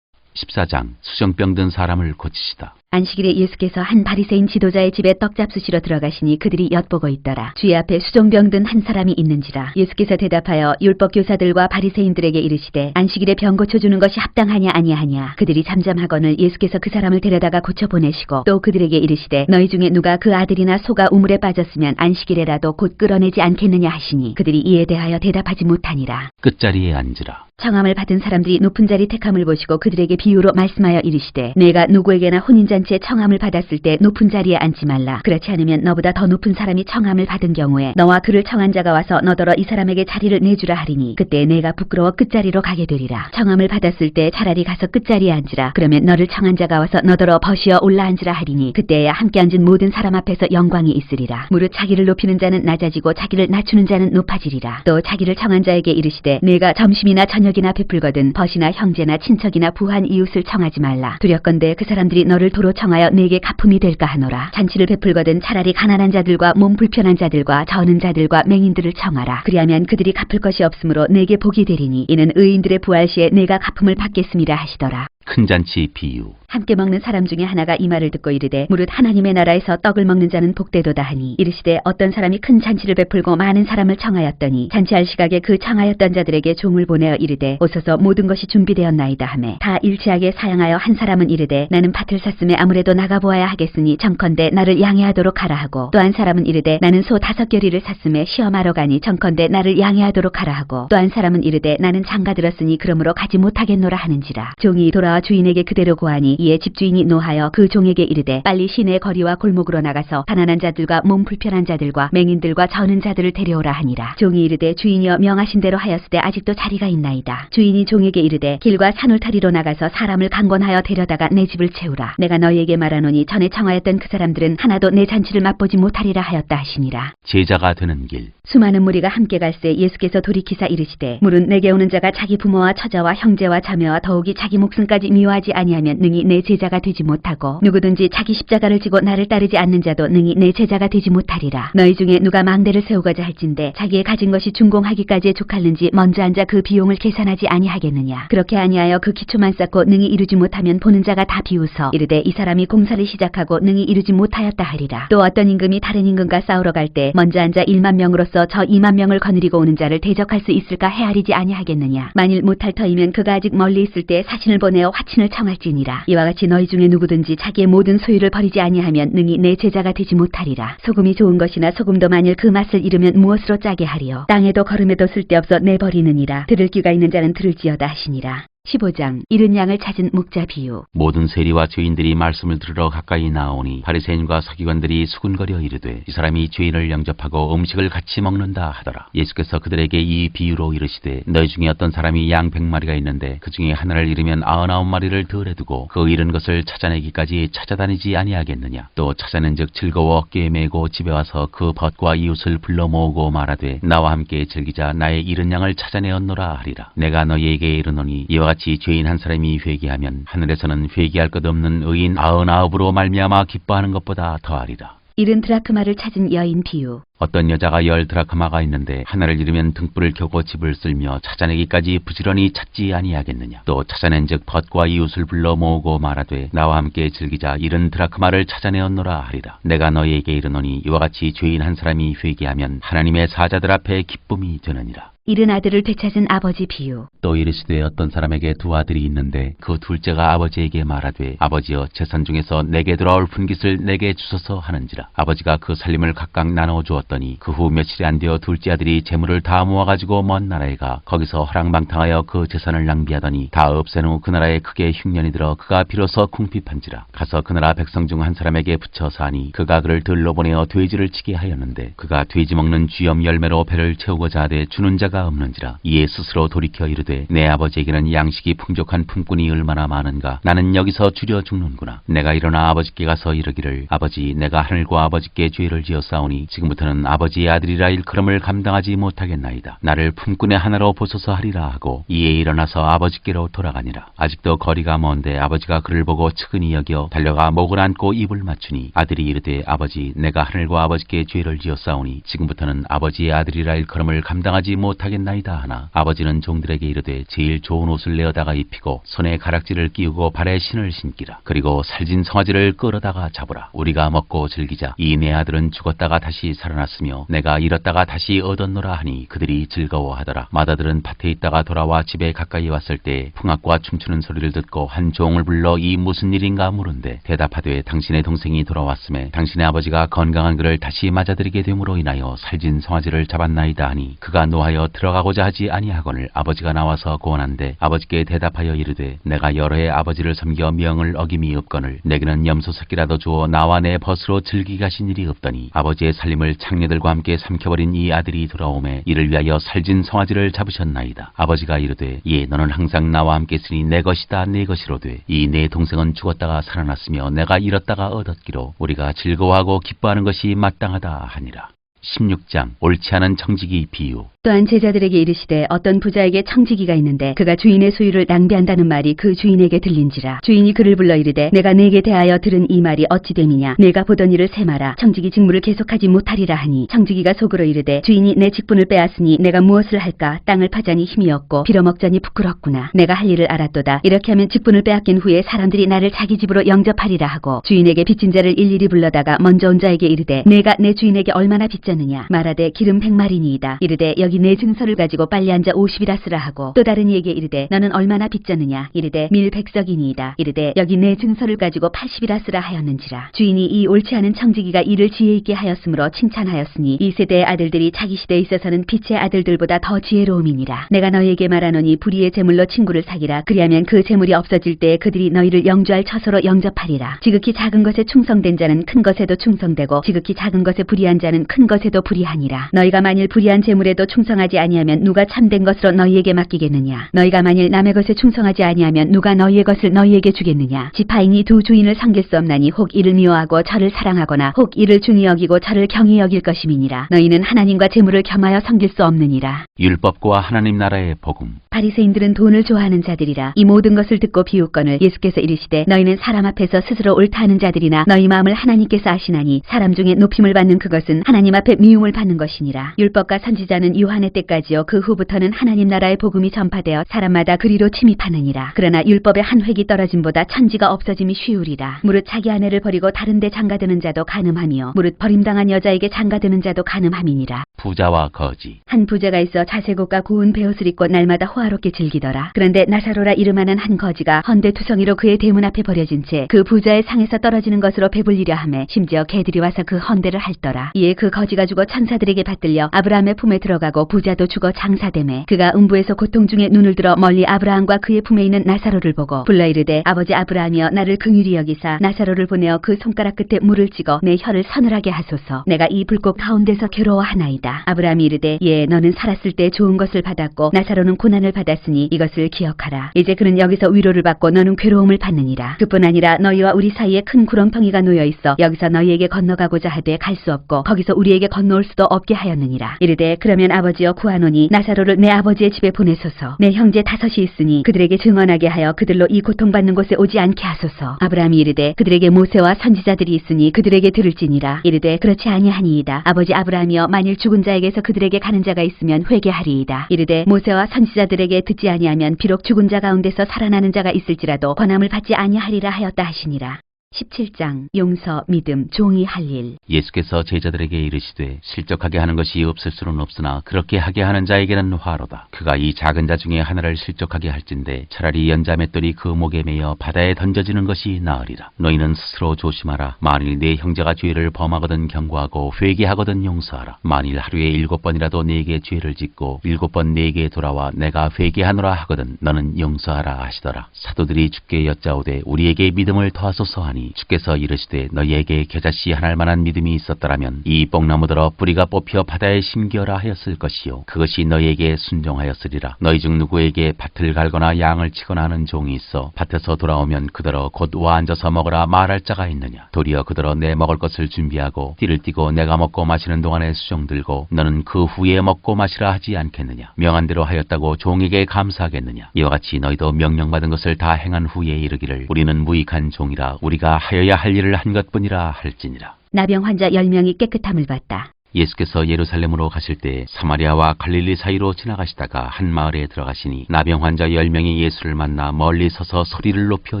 14장 수정병 든 사람을 고치시다. 안식일에 예수께서 한 바리새인 지도자의 집에 떡 잡수시러 들어가시니 그들이 엿보고 있더라. 주의 앞에 수종병 든 한 사람이 있는지라. 예수께서 대답하여 율법 교사들과 바리새인들에게 이르시되 안식일에 병 고쳐 주는 것이 합당하냐 아니하냐. 그들이 잠잠하거늘 예수께서 그 사람을 데려다가 고쳐 보내시고 또 그들에게 이르시되 너희 중에 누가 그 아들이나 소가 우물에 빠졌으면 안식일에라도 곧 끌어내지 않겠느냐 하시니 그들이 이에 대하여 대답하지 못하니라. 끝자리에 앉으라. 청함을 받은 사람들이 높은 자리 택함을 보시고 그들에게 비유로 말씀하여 이르시되 내가 누구에게나 혼인잔치에 청함을 받았을 때 높은 자리에 앉지 말라. 그렇지 않으면 너보다 더 높은 사람이 청함을 받은 경우에 너와 그를 청한 자가 와서 너더러 이 사람에게 자리를 내주라 하리니 그때 내가 부끄러워 끝자리로 가게 되리라. 청함을 받았을 때 차라리 가서 끝자리에 앉으라. 그러면 너를 청한 자가 와서 너더러 버시어 올라 앉으라 하리니 그때야 함께 앉은 모든 사람 앞에서 영광이 있으리라. 무릇 자기를 높이는 자는 낮아지고 자기를 낮추는 자는 높아지리라. 또 자기를 청한 자에게 이르시되 내가 점심이나 저녁이나 베풀거든 벗이나 형제나 친척이나 부한 이웃을 청하지 말라. 두렵건대 그 사람들이 너를 도로 청하여 내게 갚음이 될까 하노라. 잔치를 베풀거든 차라리 가난한 자들과 몸 불편한 자들과 저는 자들과 맹인들을 청하라. 그리하면 그들이 갚을 것이 없으므로 내게 복이 되리니 이는 의인들의 부활 시에 내가 갚음을 받겠음이라 하시더라. 큰 잔치 비유. 함께 먹는 사람 중에 하나가 이 말을 듣고 이르되 무릇 하나님의 나라에서 떡을 먹는 자는 복되도다 하니 이르시되 어떤 사람이 큰 잔치를 베풀고 많은 사람을 청하였더니 잔치할 시각에 그 청하였던 자들에게 종을 보내어 이르되 오소서 모든 것이 준비되었나이다 하매 다 일치하게 사양하여 한 사람은 이르되 나는 밭을 샀음에 아무래도 나가보아야 하겠으니 청컨대 나를 양해하도록 하라 하고 또 한 사람은 이르되 나는 소 5겨리를 샀음에 시험하러 가니 청컨대 나를 양해하도록 하라 하고 또 한 사람은 이르되 나는 장가 들었으니 그러므로 가지 못하겠노라 하는지라. 종이 돌아와 주인에게 그대로 고하니 이에 집주인이 노하여 그 종에게 이르되 빨리 시내 거리와 골목으로 나가서 가난한 자들과 몸 불편한 자들과 맹인들과 저는 자들을 데려오라 하니라. 종이 이르되 주인이여 명하신 대로 하였으되 아직도 자리가 있나이다. 주인이 종에게 이르되 길과 산울타리로 나가서 사람을 강권하여 데려다가 내 집을 채우라. 내가 너희에게 말하노니 전에 청하였던 그 사람들은 하나도 내 잔치를 맛보지 못하리라 하였다 하시니라. 제자가 되는 길. 수많은 무리가 함께 갈새 예수께서 돌이키사 이르시되 물은 내게 오는 자가 자기 부모와 처자와 형제와 자매와 더욱이 자기 목숨까지 미워하지 아니하면 능히 내 제자가 되지 못하고 누구든지 자기 십자가를 지고 나를 따르지 않는 자도 능히 내 제자가 되지 못하리라. 너희 중에 누가 망대를 세우고자 할진대 자기의 가진 것이 준공하기까지에 족할는지 먼저 앉아 그 비용을 계산하지 아니하겠느냐. 그렇게 아니하여 그 기초만 쌓고 능히 이루지 못하면 보는 자가 다 비웃어 이르되 이 사람이 공사를 시작하고 능히 이루지 못하였다 하리라. 또 어떤 임금이 다른 임금과 싸우러 갈 때 먼저 앉아 1만 명으로서 저 2만 명을 거느리고 오는 자를 대적할 수 있을까 헤아리지 아니하겠느냐. 만일 못할 터이면 그가 아직 멀리 있을 때 사신을 보내어 화친을 청할지니라. 이와 같이 너희 중에 누구든지 자기의 모든 소유를 버리지 아니하면 능히 내 제자가 되지 못하리라. 소금이 좋은 것이나 소금도 만일 그 맛을 잃으면 무엇으로 짜게 하리요. 땅에도 거름에도 쓸데없어 내버리느니라. 들을 귀가 있는 자는 들을지어다 하시니라. 15장 잃은 양을 찾은 목자 비유. 모든 세리와 죄인들이 말씀을 들으러 가까이 나오니 바리새인과 서기관들이 수군거려 이르되 이 사람이 죄인을 영접하고 음식을 같이 먹는다 하더라. 예수께서 그들에게 이 비유로 이르시되 너희 중에 어떤 사람이 양 100마리가 있는데 그 중에 하나를 잃으면 99마리를 덜에 두고 그 잃은 것을 찾아내기까지 찾아다니지 아니하겠느냐. 또 찾아낸즉 즐거워 어깨에 메고 집에 와서 그 벗과 이웃을 불러 모으고 말하되 나와 함께 즐기자 나의 잃은 양을 찾아내었노라 하리라. 내가 너희에게 이르노니 이와 같이 죄인 한 사람이 회개하면 하늘에서는 회개할 것 없는 의인 99으로 말미암아 기뻐하는 것보다 더하리라. 잃은 드라크마를 찾은 여인 비유. 어떤 여자가 10 드라크마가 있는데 하나를 잃으면 등불을 켜고 집을 쓸며 찾아내기까지 부지런히 찾지 아니하겠느냐. 또 찾아낸즉 벗과 이웃을 불러 모으고 말하되 나와 함께 즐기자 잃은 드라크마를 찾아내었노라 하리라. 내가 너희에게 이르노니 이와 같이 죄인 한 사람이 회개하면 하나님의 사자들 앞에 기쁨이 되느니라. 잃은 아들을 되찾은 아버지 비유. 또 이르시되 어떤 사람에게 2 아들이 있는데 그 둘째가 아버지에게 말하되 아버지여 재산 중에서 내게 돌아올 분깃을 내게 주소서 하는지라. 아버지가 그 살림을 각각 나누어 주었더니 그 후 며칠이 안 되어 둘째 아들이 재물을 다 모아가지고 먼 나라에 가 거기서 허랑방탕하여 그 재산을 낭비하더니 다 없앤 후 그 나라에 크게 흉년이 들어 그가 비로소 궁핍한지라. 가서 그 나라 백성 중 한 사람에게 붙여 사니 그가 그를 들러 보내어 돼지를 치게 하였는데 그가 돼지 먹는 쥐염 열매로 배를 채우고자 하되 주는 자가 없는지라. 이에 스스로 돌이켜 이르되 내 아버지에게는 양식이 풍족한 품꾼이 얼마나 많은가. 나는 여기서 줄여 죽는구나. 내가 일어나 아버지께 가서 이르기를 아버지 내가 하늘과 아버지께 죄를 지었사오니 지금부터는 아버지의 아들이라 일컬음을 감당하지 못하겠나이다. 나를 품꾼의 하나로 보소서 하리라 하고 이에 일어나서 아버지께로 돌아가니라. 아직도 거리가 먼데 아버지가 그를 보고 측은히 여겨 달려가 목을 안고 입을 맞추니 아들이 이르되 아버지 내가 하늘과 아버지께 죄를 지었사오니 지금부터는 아버지의 아들이라 일컬음을 감당하지 못하겠나이다. 하겠나이다 하나 아버지는 종들에게 이르되 제일 좋은 옷을 내어다가 입히고 손에 가락지를 끼우고 발에 신을 신기라. 그리고 살진 송아지를 끌어다가 잡으라. 우리가 먹고 즐기자. 이 내 아들은 죽었다가 다시 살아났으며 내가 잃었다가 다시 얻었노라 하니 그들이 즐거워하더라. 맏아들은 밭에 있다가 돌아와 집에 가까이 왔을 때 풍악과 춤추는 소리를 듣고 한 종을 불러 이 무슨 일인가 물은데 대답하되 당신의 동생이 돌아왔음에 당신의 아버지가 건강한 그를 다시 맞아들이게 됨으로 인하여 살진 송아지를 잡았나이다 하니 그가 노하여 들어가고자 하지 아니하거늘 아버지가 나와서 고언한데 아버지께 대답하여 이르되 내가 여러 해 아버지를 섬겨 명을 어김이 없거늘 내게는 염소 새끼라도 주어 나와 내 벗으로 즐기게 하신 일이 없더니 아버지의 살림을 창녀들과 함께 삼켜버린 이 아들이 돌아오매 이를 위하여 살진 송아지를 잡으셨나이다. 아버지가 이르되 예 너는 항상 나와 함께 있으니 내 것이다 내 것이로되 이 내 동생은 죽었다가 살아났으며 내가 잃었다가 얻었기로 우리가 즐거워하고 기뻐하는 것이 마땅하다 하니라. 16장 옳지 않은 청지기 비유. 또한 제자들에게 이르시되 어떤 부자에게 청지기가 있는데 그가 주인의 소유를 낭비한다는 말이 그 주인에게 들린지라. 주인이 그를 불러 이르되 내가 네게 대하여 들은 이 말이 어찌 됨이냐. 내가 보던 일을 세마라. 청지기 직무를 계속하지 못하리라 하니 청지기가 속으로 이르되 주인이 내 직분을 빼앗으니 내가 무엇을 할까. 땅을 파자니 힘이 없고 빌어먹자니 부끄럽구나. 내가 할 일을 알았도다. 이렇게 하면 직분을 빼앗긴 후에 사람들이 나를 자기 집으로 영접하리라 하고 주인에게 빚진 자를 일일이 불러다가 먼저 온 자에게 이르되 내가 내 주인에게 얼마나 빚졌느냐. 말하되 기름 100마리니이다. 이르되 여기 내 증서를 가지고 빨리 앉아 50이라 쓰라 하고 또 다른 이에게 이르되 너는 얼마나 빚졌느냐. 이르되 밀 100석이니이다. 이르되 여기 내 증서를 가지고 80이라 쓰라 하였는지라. 주인이 이 옳지 않은 청지기가 일을 지혜 있게 하였으므로 칭찬하였으니 이 세대의 아들들이 자기 시대에 있어서는 빛의 아들들보다 더 지혜로움이니라. 내가 너희에게 말하노니 불의의 재물로 친구를 사기라. 그리하면 그 재물이 없어질 때에 그들이 너희를 영주할 처소로 영접하리라. 지극히 작은 것에 충성된 자는 큰 것에도 충성되고 지극히 작은 것에 불의한 자는 큰 것에도 불의하니라. 너희가 만일 불의한 재물에도 충성하지 아니하면 누가 참된 것으로 너희에게 맡기겠느냐. 너희가 만일 남의 것에 충성하지 아니하면 누가 너희의 것을 너희에게 주겠느냐. 지파인이 두 주인을 섬길 수 없나니 혹 이를 미워하고 저를 사랑하거나 혹 이를 중히 여기고 저를 경히 여길 것임이니라. 너희는 하나님과 재물을 겸하여 섬길 수 없느니라. 율법과 하나님 나라의 복음. 바리새인들은 돈을 좋아하는 자들이라. 이 모든 것을 듣고 비웃거늘 예수께서 이르시되 너희는 사람 앞에서 스스로 옳다 하는 자들이나 너희 마음을 하나님께서 아시나니 사람 중에 높임을 받는 그것은 하나님 앞에 미움을 받는 것이니라. 율법과 선지자는 요한의 때까지요 그 후부터는 하나님 나라의 복음이 전파되어 사람마다 그리로 침입하느니라. 그러나 율법의 한 획이 떨어짐보다 천지가 없어짐이 쉬우리라. 무릇 자기 아내를 버리고 다른 데 장가드는 자도 간음하며 무릇 버림당한 여자에게 장가드는 자도 간음함이니라. 부자와 거지. 한 부자가 있어 자색옷과 고운 베옷을 입고 날마다 호화롭게 즐기더라. 그런데 나사로라 이름하는 한 거지가 헌데투성이로 그의 대문 앞에 버려진 채 그 부자의 상에서 떨어지는 것으로 배불리려 하매 심지어 개들이 와서 그 헌데를 핥더라. 이에 그 거지가 죽어 천사들에게 받들려 아브라함의 품에 들어가고 부자도 죽어 장사되매 그가 음부에서 고통 중에 눈을 들어 멀리 아브라함과 그의 품에 있는 나사로를 보고 불러 이르되 아버지 아브라함이여 나를 긍휼히 여기사 나사로를 보내어 그 손가락 끝에 물을 찍어 내 혀를 서늘하게 하소서. 내가 이 불꽃 가운데서 괴로워하나이다. 아브라함이 이르되 예 너는 살았을 때 좋은 것을 받았고 나사로는 고난을 받았으니 이것을 기억하라. 이제 그는 여기서 위로를 받고 너는 괴로움을 받느니라. 그뿐 아니라 너희와 우리 사이에 큰 구렁텅이가 놓여 있어 여기서 너희에게 건너가고자 하되 갈 수 없고 거기서 우리에게 건너올 수도 없게 하였느니라. 이르되 그러면 아버지여 구하노니 나사로를 내 아버지의 집에 보내소서. 내 형제 5이 있으니 그들에게 증언하게 하여 그들로 이 고통받는 곳에 오지 않게 하소서. 아브라함이 이르되 그들에게 모세와 선지자들이 있으니 그들에게 들을지니라. 이르되 그렇지 아니하니이다. 아버지 아브라함이여 만일 죽은 자에게서 그들에게 가는 자가 있으면 회개하리이다. 이르되 모세와 선지자들에게 듣지 아니하면 비록 죽은 자 가운데서 살아나는 자가 있을지라도 권함을 받지 아니하리라 하였다 하시니라. 17장 용서, 믿음, 종이 할 일. 예수께서 제자들에게 이르시되 실족하게 하는 것이 없을 수는 없으나 그렇게 하게 하는 자에게는 화로다. 그가 이 작은 자 중에 하나를 실족하게 할진대 차라리 연자 맷돌이 그 목에 매여 바다에 던져지는 것이 나으리라. 너희는 스스로 조심하라. 만일 네 형제가 죄를 범하거든 경고하고 회개하거든 용서하라. 만일 하루에 7번이라도 네게 죄를 짓고 7번 네게 돌아와 내가 회개하노라 하거든 너는 용서하라 하시더라. 사도들이 주께 여짜오되 우리에게 믿음을 더하소서 하니 주께서 이르시되 너희에게 겨자씨 하나할 만한 믿음이 있었더라면 이 뽕나무들어 뿌리가 뽑혀 바다에 심기어라 하였을 것이요 그것이 너희에게 순종하였으리라. 너희 중 누구에게 밭을 갈거나 양을 치거나 하는 종이 있어 밭에서 돌아오면 그더러 곧 와 앉아서 먹으라 말할 자가 있느냐. 도리어 그더러 내 먹을 것을 준비하고 띠를 띠고 내가 먹고 마시는 동안에 수종 들고 너는 그 후에 먹고 마시라 하지 않겠느냐. 명한 대로 하였다고 종에게 감사하겠느냐. 이와 같이 너희도 명령받은 것을 다 행한 후에 이르기를 우리는 무익한 종이라 우리가 하여야 할 일을 한 것뿐이라 할지니라. 나병 환자 10명이 깨끗함을 받다. 예수께서 예루살렘으로 가실 때 사마리아와 갈릴리 사이로 지나가시다가 한 마을에 들어가시니 나병 환자 10명이 예수를 만나 멀리 서서 소리를 높여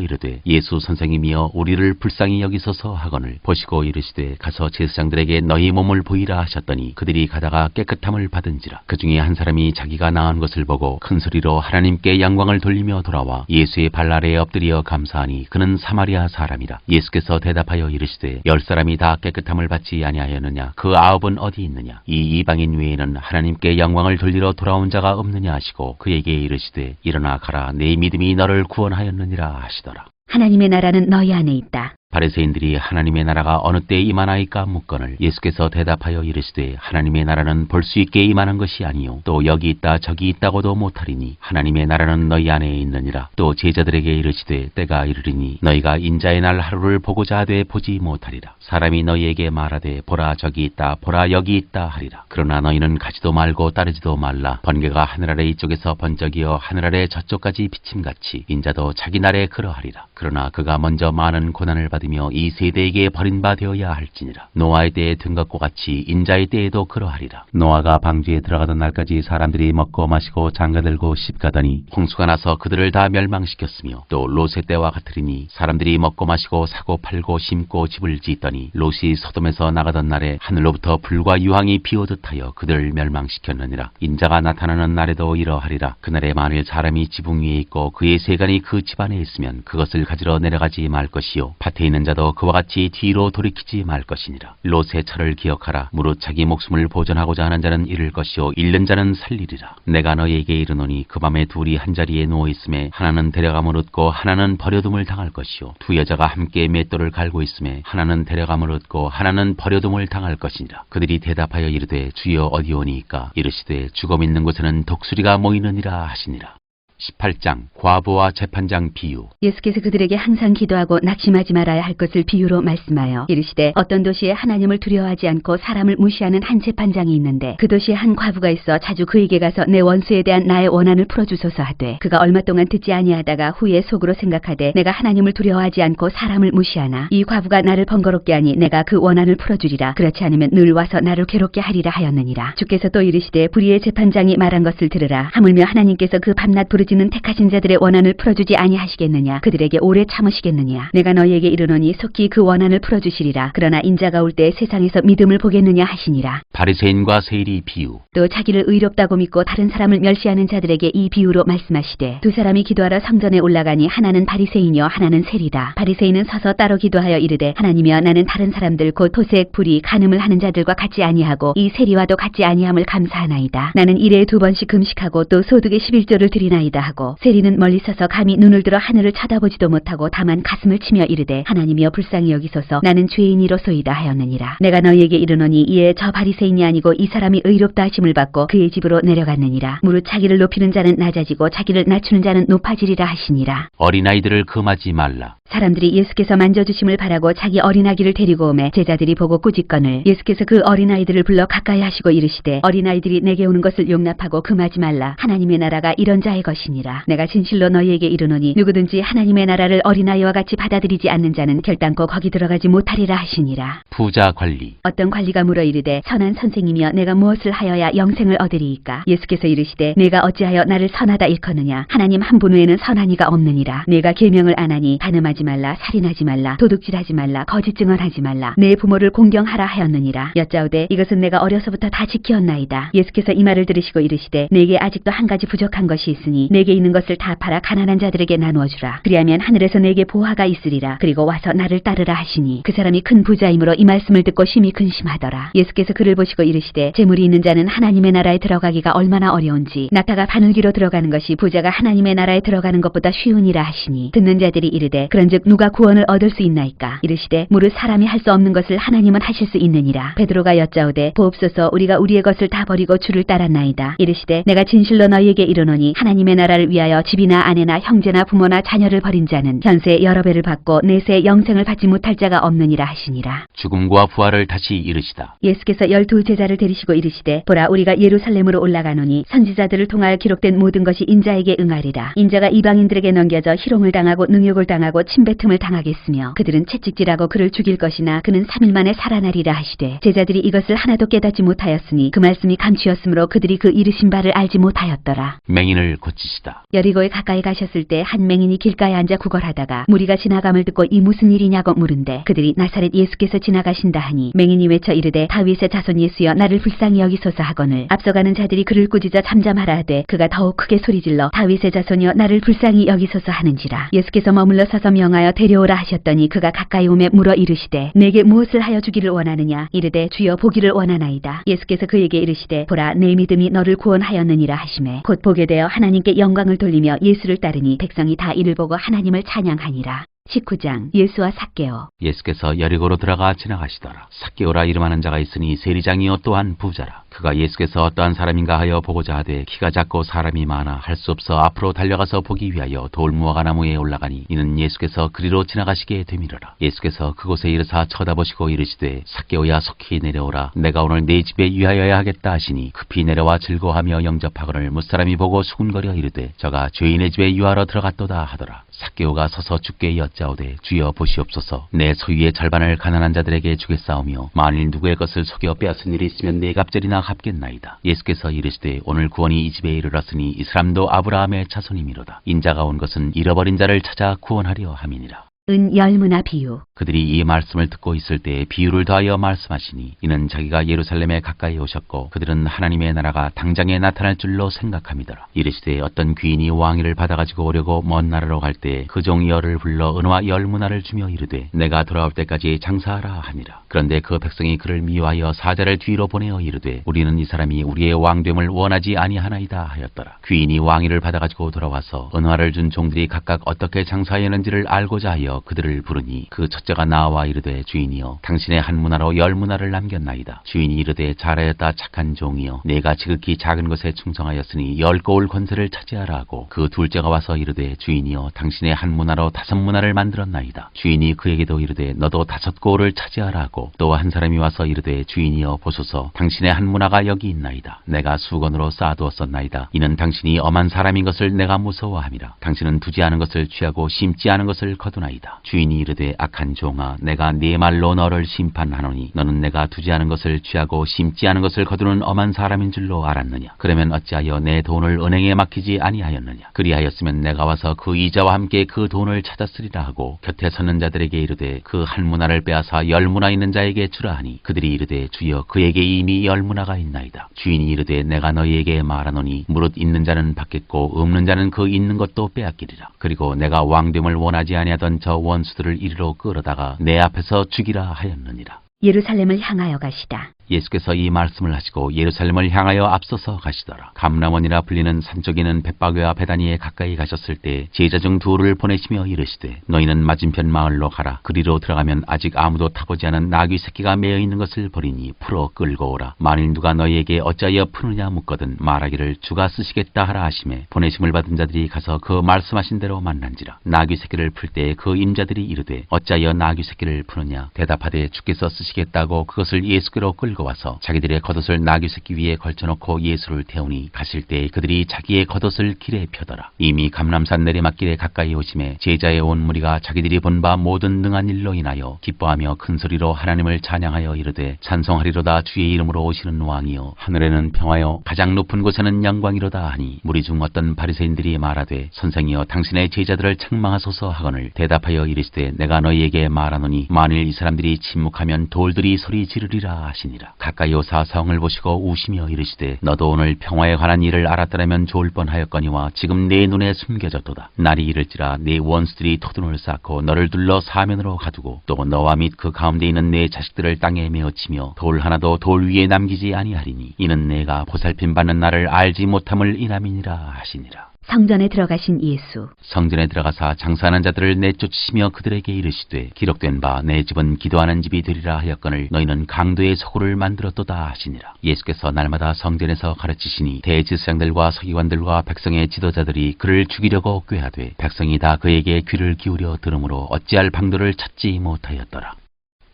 이르되 예수 선생님이여 우리를 불쌍히 여기소서 하거늘 보시고 이르시되 가서 제사장들에게 너희 몸을 보이라 하셨더니 그들이 가다가 깨끗함을 받은지라. 그 중에 한 사람이 자기가 나은 것을 보고 큰 소리로 하나님께 영광을 돌리며 돌아와 예수의 발 아래에 엎드려 감사하니 그는 사마리아 사람이라. 예수께서 대답하여 이르시되 10사람이 다 깨끗함을 받지 아니하였느냐? 그 9은 어디 있느냐? 이 이방인 외에는 하나님께 영광을 돌리러 돌아온 자가 없느냐 하시고 그에게 이르시되 일어나 가라 내 믿음이 너를 구원하였느니라 하시더라. 하나님의 나라는 너희 안에 있다. 바리새인들이 하나님의 나라가 어느 때에 임하나이까 묻거늘 예수께서 대답하여 이르시되 하나님의 나라는 볼 수 있게 임하는 것이 아니요 또 여기 있다 저기 있다고도 못하리니 하나님의 나라는 너희 안에 있느니라. 또 제자들에게 이르시되 때가 이르리니 너희가 인자의 날 하루를 보고자 하되 보지 못하리라. 사람이 너희에게 말하되 보라 저기 있다 보라 여기 있다 하리라. 그러나 너희는 가지도 말고 따르지도 말라. 번개가 하늘 아래 이쪽에서 번쩍이어 하늘 아래 저쪽까지 비침같이 인자도 자기 날에 그러하리라. 그러나 그가 먼저 많은 고난을 받으며 이 세대에게 버림바 되어야 할지니라. 노아의 때에 든 것과 같이 인자의 때에도 그러하리라. 노아가 방주에 들어가던 날까지 사람들이 먹고 마시고 장가들고 씹가더니 홍수가 나서 그들을 다 멸망시켰으며 또 롯의 때와 같으리니 사람들이 먹고 마시고 사고 팔고 심고 집을 짓더니 롯이 소돔에서 나가던 날에 하늘로부터 불과 유황이 비오듯 하여 그들을 멸망시켰느니라. 인자가 나타나는 날에도 이러하리라. 그날에 만일 사람이 지붕 위에 있고 그의 세간이 그 집안에 있으면 그것을 가지러 내려가지 말 것이요 밭에 있는 자도 그와 같이 뒤로 돌이키지 말 것이니라. 롯의 철을 기억하라. 무릇 자기 목숨을 보존하고자 하는 자는 잃을 것이요 잃는 자는 살리리라. 내가 너희에게 이르노니 그 밤에 둘이 한 자리에 누워 있음에 하나는 데려감을 얻고 하나는 버려둠을 당할 것이요 두 여자가 함께 맷돌을 갈고 있음에 하나는 데려감을 얻고 하나는 버려둠을 당할 것이니라. 그들이 대답하여 이르되 주여 어디오니이까? 이르시되 죽음 있는 곳에는 독수리가 모이느니라 하시니라. 18장 과부와 재판장 비유. 예수께서 그들에게 항상 기도하고 낙심하지 말아야 할 것을 비유로 말씀하여 이르시되 어떤 도시에 하나님을 두려워하지 않고 사람을 무시하는 한 재판장이 있는데 그 도시에 한 과부가 있어 자주 그에게 가서 내 원수에 대한 나의 원한을 풀어주소서 하되 그가 얼마 동안 듣지 아니하다가 후에 속으로 생각하되 내가 하나님을 두려워하지 않고 사람을 무시하나 이 과부가 나를 번거롭게 하니 내가 그 원한을 풀어주리라. 그렇지 않으면 늘 와서 나를 괴롭게 하리라 하였느니라. 주께서 또 이르시되 불의의 재판장이 말한 것을 들으라. 하물며 하나님께서 그 밤낮 부르짖는 택하신 자들의 원한을 풀어주지 아니하시겠느냐? 그들에게 오래 참으시겠느냐? 내가 너희에게 이르노니 속히 그 원한을 풀어주시리라. 그러나 인자가 올 때 세상에서 믿음을 보겠느냐 하시니라. 바리새인과 세리 비유. 또 자기를 의롭다고 믿고 다른 사람을 멸시하는 자들에게 이 비유로 말씀하시되 두 사람이 기도하러 성전에 올라가니 하나는 바리새인이요 하나는 세리다. 바리새인은 서서 따로 기도하여 이르되 하나님이여 나는 다른 사람들 곧 토색 불의 간음을 하는 자들과 같지 아니하고 이 세리와도 같지 아니함을 감사하나이다. 나는 일에 2번씩 금식하고 또 소득의 11조를 드리나이다 하고 세리는 멀리 서서 감히 눈을 들어 하늘을 쳐다보지도 못하고 다만 가슴을 치며 이르되 하나님이여 불쌍히 여기소서 나는 죄인이로소이다 하였느니라. 내가 너희에게 이르노니 이에 저 바리새인이 아니고 이 사람이 의롭다 하심을 받고 그의 집으로 내려갔느니라. 무릇 자기를 높이는 자는 낮아지고 자기를 낮추는 자는 높아지리라 하시니라. 어린아이들을 금하지 말라. 사람들이 예수께서 만져주심을 바라고 자기 어린아기를 데리고 오매 제자들이 보고 꾸짖거늘 예수께서 그 어린아이들을 불러 가까이 하시고 이르시되 어린아이들이 내게 오는 것을 용납하고 금하지 말라. 하나님의 나라가 이런 자의 것이니라. 내가 진실로 너희에게 이르노니 누구든지 하나님의 나라를 어린아이와 같이 받아들이지 않는 자는 결단코 거기 들어가지 못하리라 하시니라. 부자 관리. 어떤 관리가 물어 이르되 선한 선생이며 내가 무엇을 하여야 영생을 얻으리이까? 예수께서 이르시되 내가 어찌하여 나를 선하다 일컫느냐? 하나님 한 분 외에는 선한 이가 없느니라. 내가 계명을 안 하니 간음하지 말라, 살인하지 말라, 도둑질하지 말라, 거짓 증언하지 말라, 내 부모를 공경하라 하였느니라. 여짜오되 이것은 내가 어려서부터 다 지키었나이다. 예수께서 이 말을 들으시고 이르시되 내게 아직도 한 가지 부족한 것이 있으니 내게 있는 것을 다 팔아 가난한 자들에게 나누어 주라. 그리하면 하늘에서 내게 보화가 있으리라. 그리고 와서 나를 따르라 하시니 그 사람이 큰 부자이므로 이 말씀을 듣고 심히 근심하더라. 예수께서 그를 보시고 이르시되 재물이 있는 자는 하나님의 나라에 들어가기가 얼마나 어려운지 낙타가 바늘기로 들어가는 것이 부자가 하나님의 나라에 들어가는 것보다 쉬우니라 하시니 듣는 자들이 이르되 그런즉 누가 구원을 얻을 수 있나이까? 이르시되 무릇 사람이 할 수 없는 것을 하나님은 하실 수 있느니라. 베드로가 여짜오되 보옵소서 우리가 우리의 것을 다 버리고 주를 따랐나이다. 이르시되 내가 진실로 너희에게 이르노니 하나님의 나라 나라를 위하여 집이나 아내나 형제나 부모나 자녀를 버린 자는 현세 여러 배를 받고 내세 영생을 받지 못할 자가 없느니라 하시니라. 죽음과 부활을 다시 이르시다. 예수께서 12 제자를 데리시고 이르시되 보라 우리가 예루살렘으로 올라가노니 선지자들을 통하여 기록된 모든 것이 인자에게 응하리라. 인자가 이방인들에게 넘겨져 희롱을 당하고 능욕을 당하고 침뱉음을 당하겠으며 그들은 채찍질하고 그를 죽일 것이나 그는 3일 만에 살아나리라 하시되 제자들이 이것을 하나도 깨닫지 못하였으니 그 말씀이 감추었으므로 그들이 그 이르신 바를 알지 못하였더라. 맹인을 고치시다. 여리고에 가까이 가셨을 때 한 맹인이 길가에 앉아 구걸하다가 무리가 지나감을 듣고 이 무슨 일이냐고 물은데 그들이 나사렛 예수께서 지나가신다 하니 맹인이 외쳐 이르되 다윗의 자손 예수여 나를 불쌍히 여기소서 하거늘 앞서가는 자들이 그를 꾸짖어 잠잠하라 하되 그가 더욱 크게 소리질러 다윗의 자손이여 나를 불쌍히 여기소서 하는지라. 예수께서 머물러 서서 명하여 데려오라 하셨더니 그가 가까이 오매 물어 이르시되 내게 무엇을 하여 주기를 원하느냐. 이르되 주여 보기를 원하나이다. 예수께서 그에게 이르시되 보라 내 믿음이 너를 구원하였느니라 하시매 곧 보게 되어 하나님께 영광을 돌리며 예수를 따르니 백성이 다 이를 보고 하나님을 찬양하니라. 19장 예수와 삭개오. 예수께서 여리고로 들어가 지나가시더라. 삭개오라 이름하는 자가 있으니 세리장이요 또한 부자라. 그가 예수께서 어떠한 사람인가 하여 보고자 하되 키가 작고 사람이 많아 할 수 없어 앞으로 달려가서 보기 위하여 돌무화과 나무에 올라가니 이는 예수께서 그리로 지나가시게 되밀어라. 예수께서 그곳에 이르사 쳐다보시고 이르시되 삭개오야 속히 내려오라. 내가 오늘 네 집에 유하여야 하겠다 하시니 급히 내려와 즐거워하며 영접하거늘 무사람이 보고 수군거려 이르되 저가 죄인의 집에 유하러 들어갔도다 하더라. 삭개오가 서서 주께 여짜오되 주여 보시옵소서. 내 소유의 절반을 가난한 자들에게 주겠사오며 만일 누구의 것을 속여 빼앗은 일이 있으면 네 갑절이나 갚겠나이다. 예수께서 이르시되 오늘 구원이 이 집에 이르렀으니 이 사람도 아브라함의 자손이미로다. 인자가 온 것은 잃어버린 자를 찾아 구원하려 함이니라. 은 열무나 비유. 그들이 이 말씀을 듣고 있을 때 비유를 더하여 말씀하시니 이는 자기가 예루살렘에 가까이 오셨고 그들은 하나님의 나라가 당장에 나타날 줄로 생각함이더라. 이르시되 어떤 귀인이 왕위를 받아가지고 오려고 먼 나라로 갈 때 그 종 열을 불러 은과 열무나를 주며 이르되 내가 돌아올 때까지 장사하라 하니라. 그런데 그 백성이 그를 미워하여 사자를 뒤로 보내어 이르되 우리는 이 사람이 우리의 왕됨을 원하지 아니하나이다 하였더라. 귀인이 왕위를 받아가지고 돌아와서 은화를 준 종들이 각각 어떻게 장사하였는지를 알고자 하여 그들을 부르니 그 첫째가 나와 이르되 주인이여 당신의 한 문화로 10문화를 남겼나이다. 주인이 이르되 잘하였다 착한 종이여 내가 지극히 작은 것에 충성하였으니 10고울 권세를 차지하라 하고 그 둘째가 와서 이르되 주인이여 당신의 한 문화로 5문화를 만들었나이다. 주인이 그에게도 이르되 너도 5고울을 차지하라 하고 또 한 사람이 와서 이르되 주인이여 보소서 당신의 한 문화가 여기 있나이다. 내가 수건으로 쌓아두었었나이다. 이는 당신이 엄한 사람인 것을 내가 무서워함이라. 당신은 두지 않은 것을 취하고 심지 않은 것을 거두나이다. 주인이 이르되 악한 종아 내가 네 말로 너를 심판하노니 너는 내가 두지 않은 것을 취하고 심지 않은 것을 거두는 엄한 사람인 줄로 알았느냐. 그러면 어찌하여 내 돈을 은행에 맡기지 아니하였느냐. 그리하였으면 내가 와서 그 이자와 함께 그 돈을 찾았으리라 하고 곁에 서는 자들에게 이르되 그 한 문화를 빼앗아 10문화 있는 자에게 주라 하니 그들이 이르되 주여 그에게 이미 10문화가 있나이다. 주인이 이르되 내가 너희에게 말하노니 무릇 있는 자는 받겠고 없는 자는 그 있는 것도 빼앗기리라. 그리고 내가 왕됨을 원하지 아니하던 저 원수들을 이리로 끌어다가 내 앞에서 죽이라 하였느니라. 예루살렘을 향하여 가시다. 예수께서 이 말씀을 하시고 예루살렘을 향하여 앞서서 가시더라. 감람원이라 불리는 산쪽에는 벳바게와 베다니에 가까이 가셨을 때 제자 중 둘을 보내시며 이르시되 너희는 맞은편 마을로 가라. 그리로 들어가면 아직 아무도 타보지 않은 나귀 새끼가 매어 있는 것을 보리니 풀어 끌고 오라. 만일 누가 너희에게 어찌하여 푸느냐 묻거든 말하기를 주가 쓰시겠다 하라 하시매 보내심을 받은 자들이 가서 그 말씀하신 대로 만난지라. 나귀 새끼를 풀 때 그 임자들이 이르되 어찌하여 나귀 새끼를 푸느냐. 대답하되 주께서 쓰시겠다고 그것을 예수께로 끌고 와서 자기들의 겉옷을 나귀 새끼 위에 걸쳐놓고 예수를 태우니 가실 때 그들이 자기의 겉옷을 길에 펴더라. 이미 감람산 내리막길에 가까이 오심에 제자의 온 무리가 자기들이 본 바 모든 능한 일로 인하여 기뻐하며 큰 소리로 하나님을 찬양하여 이르되 찬송하리로다 주의 이름으로 오시는 왕이여 하늘에는 평화여 가장 높은 곳에는 영광이로다 하니 무리 중 어떤 바리새인들이 말하되 선생이여 당신의 제자들을 책망하소서 하거늘 대답하여 이르시되 내가 너희에게 말하노니 만일 이 사람들이 침묵하면 돌들이 소리 지르리라 하시니라. 가까이 오사 성을 보시고 우시며 이르시되 너도 오늘 평화에 관한 일을 알았더라면 좋을 뻔하였거니와 지금 내 눈에 숨겨졌도다. 날이 이를지라 내 원수들이 토둔을 쌓고 너를 둘러 사면으로 가두고 또 너와 및 그 가운데 있는 내 자식들을 땅에 메어치며 돌 하나도 돌 위에 남기지 아니하리니 이는 내가 보살핌 받는 날을 알지 못함을 인함이니라 하시니라. 성전에 들어가신 예수. 성전에 들어가사 장사하는 자들을 내쫓으시며 그들에게 이르시되 기록된 바 내 집은 기도하는 집이 되리라 하였거늘 너희는 강도의 소굴을 만들었도다 하시니라. 예수께서 날마다 성전에서 가르치시니 대제사장들과 서기관들과 백성의 지도자들이 그를 죽이려고 꾀하되 백성이 다 그에게 귀를 기울여 들으므로 어찌할 방도를 찾지 못하였더라.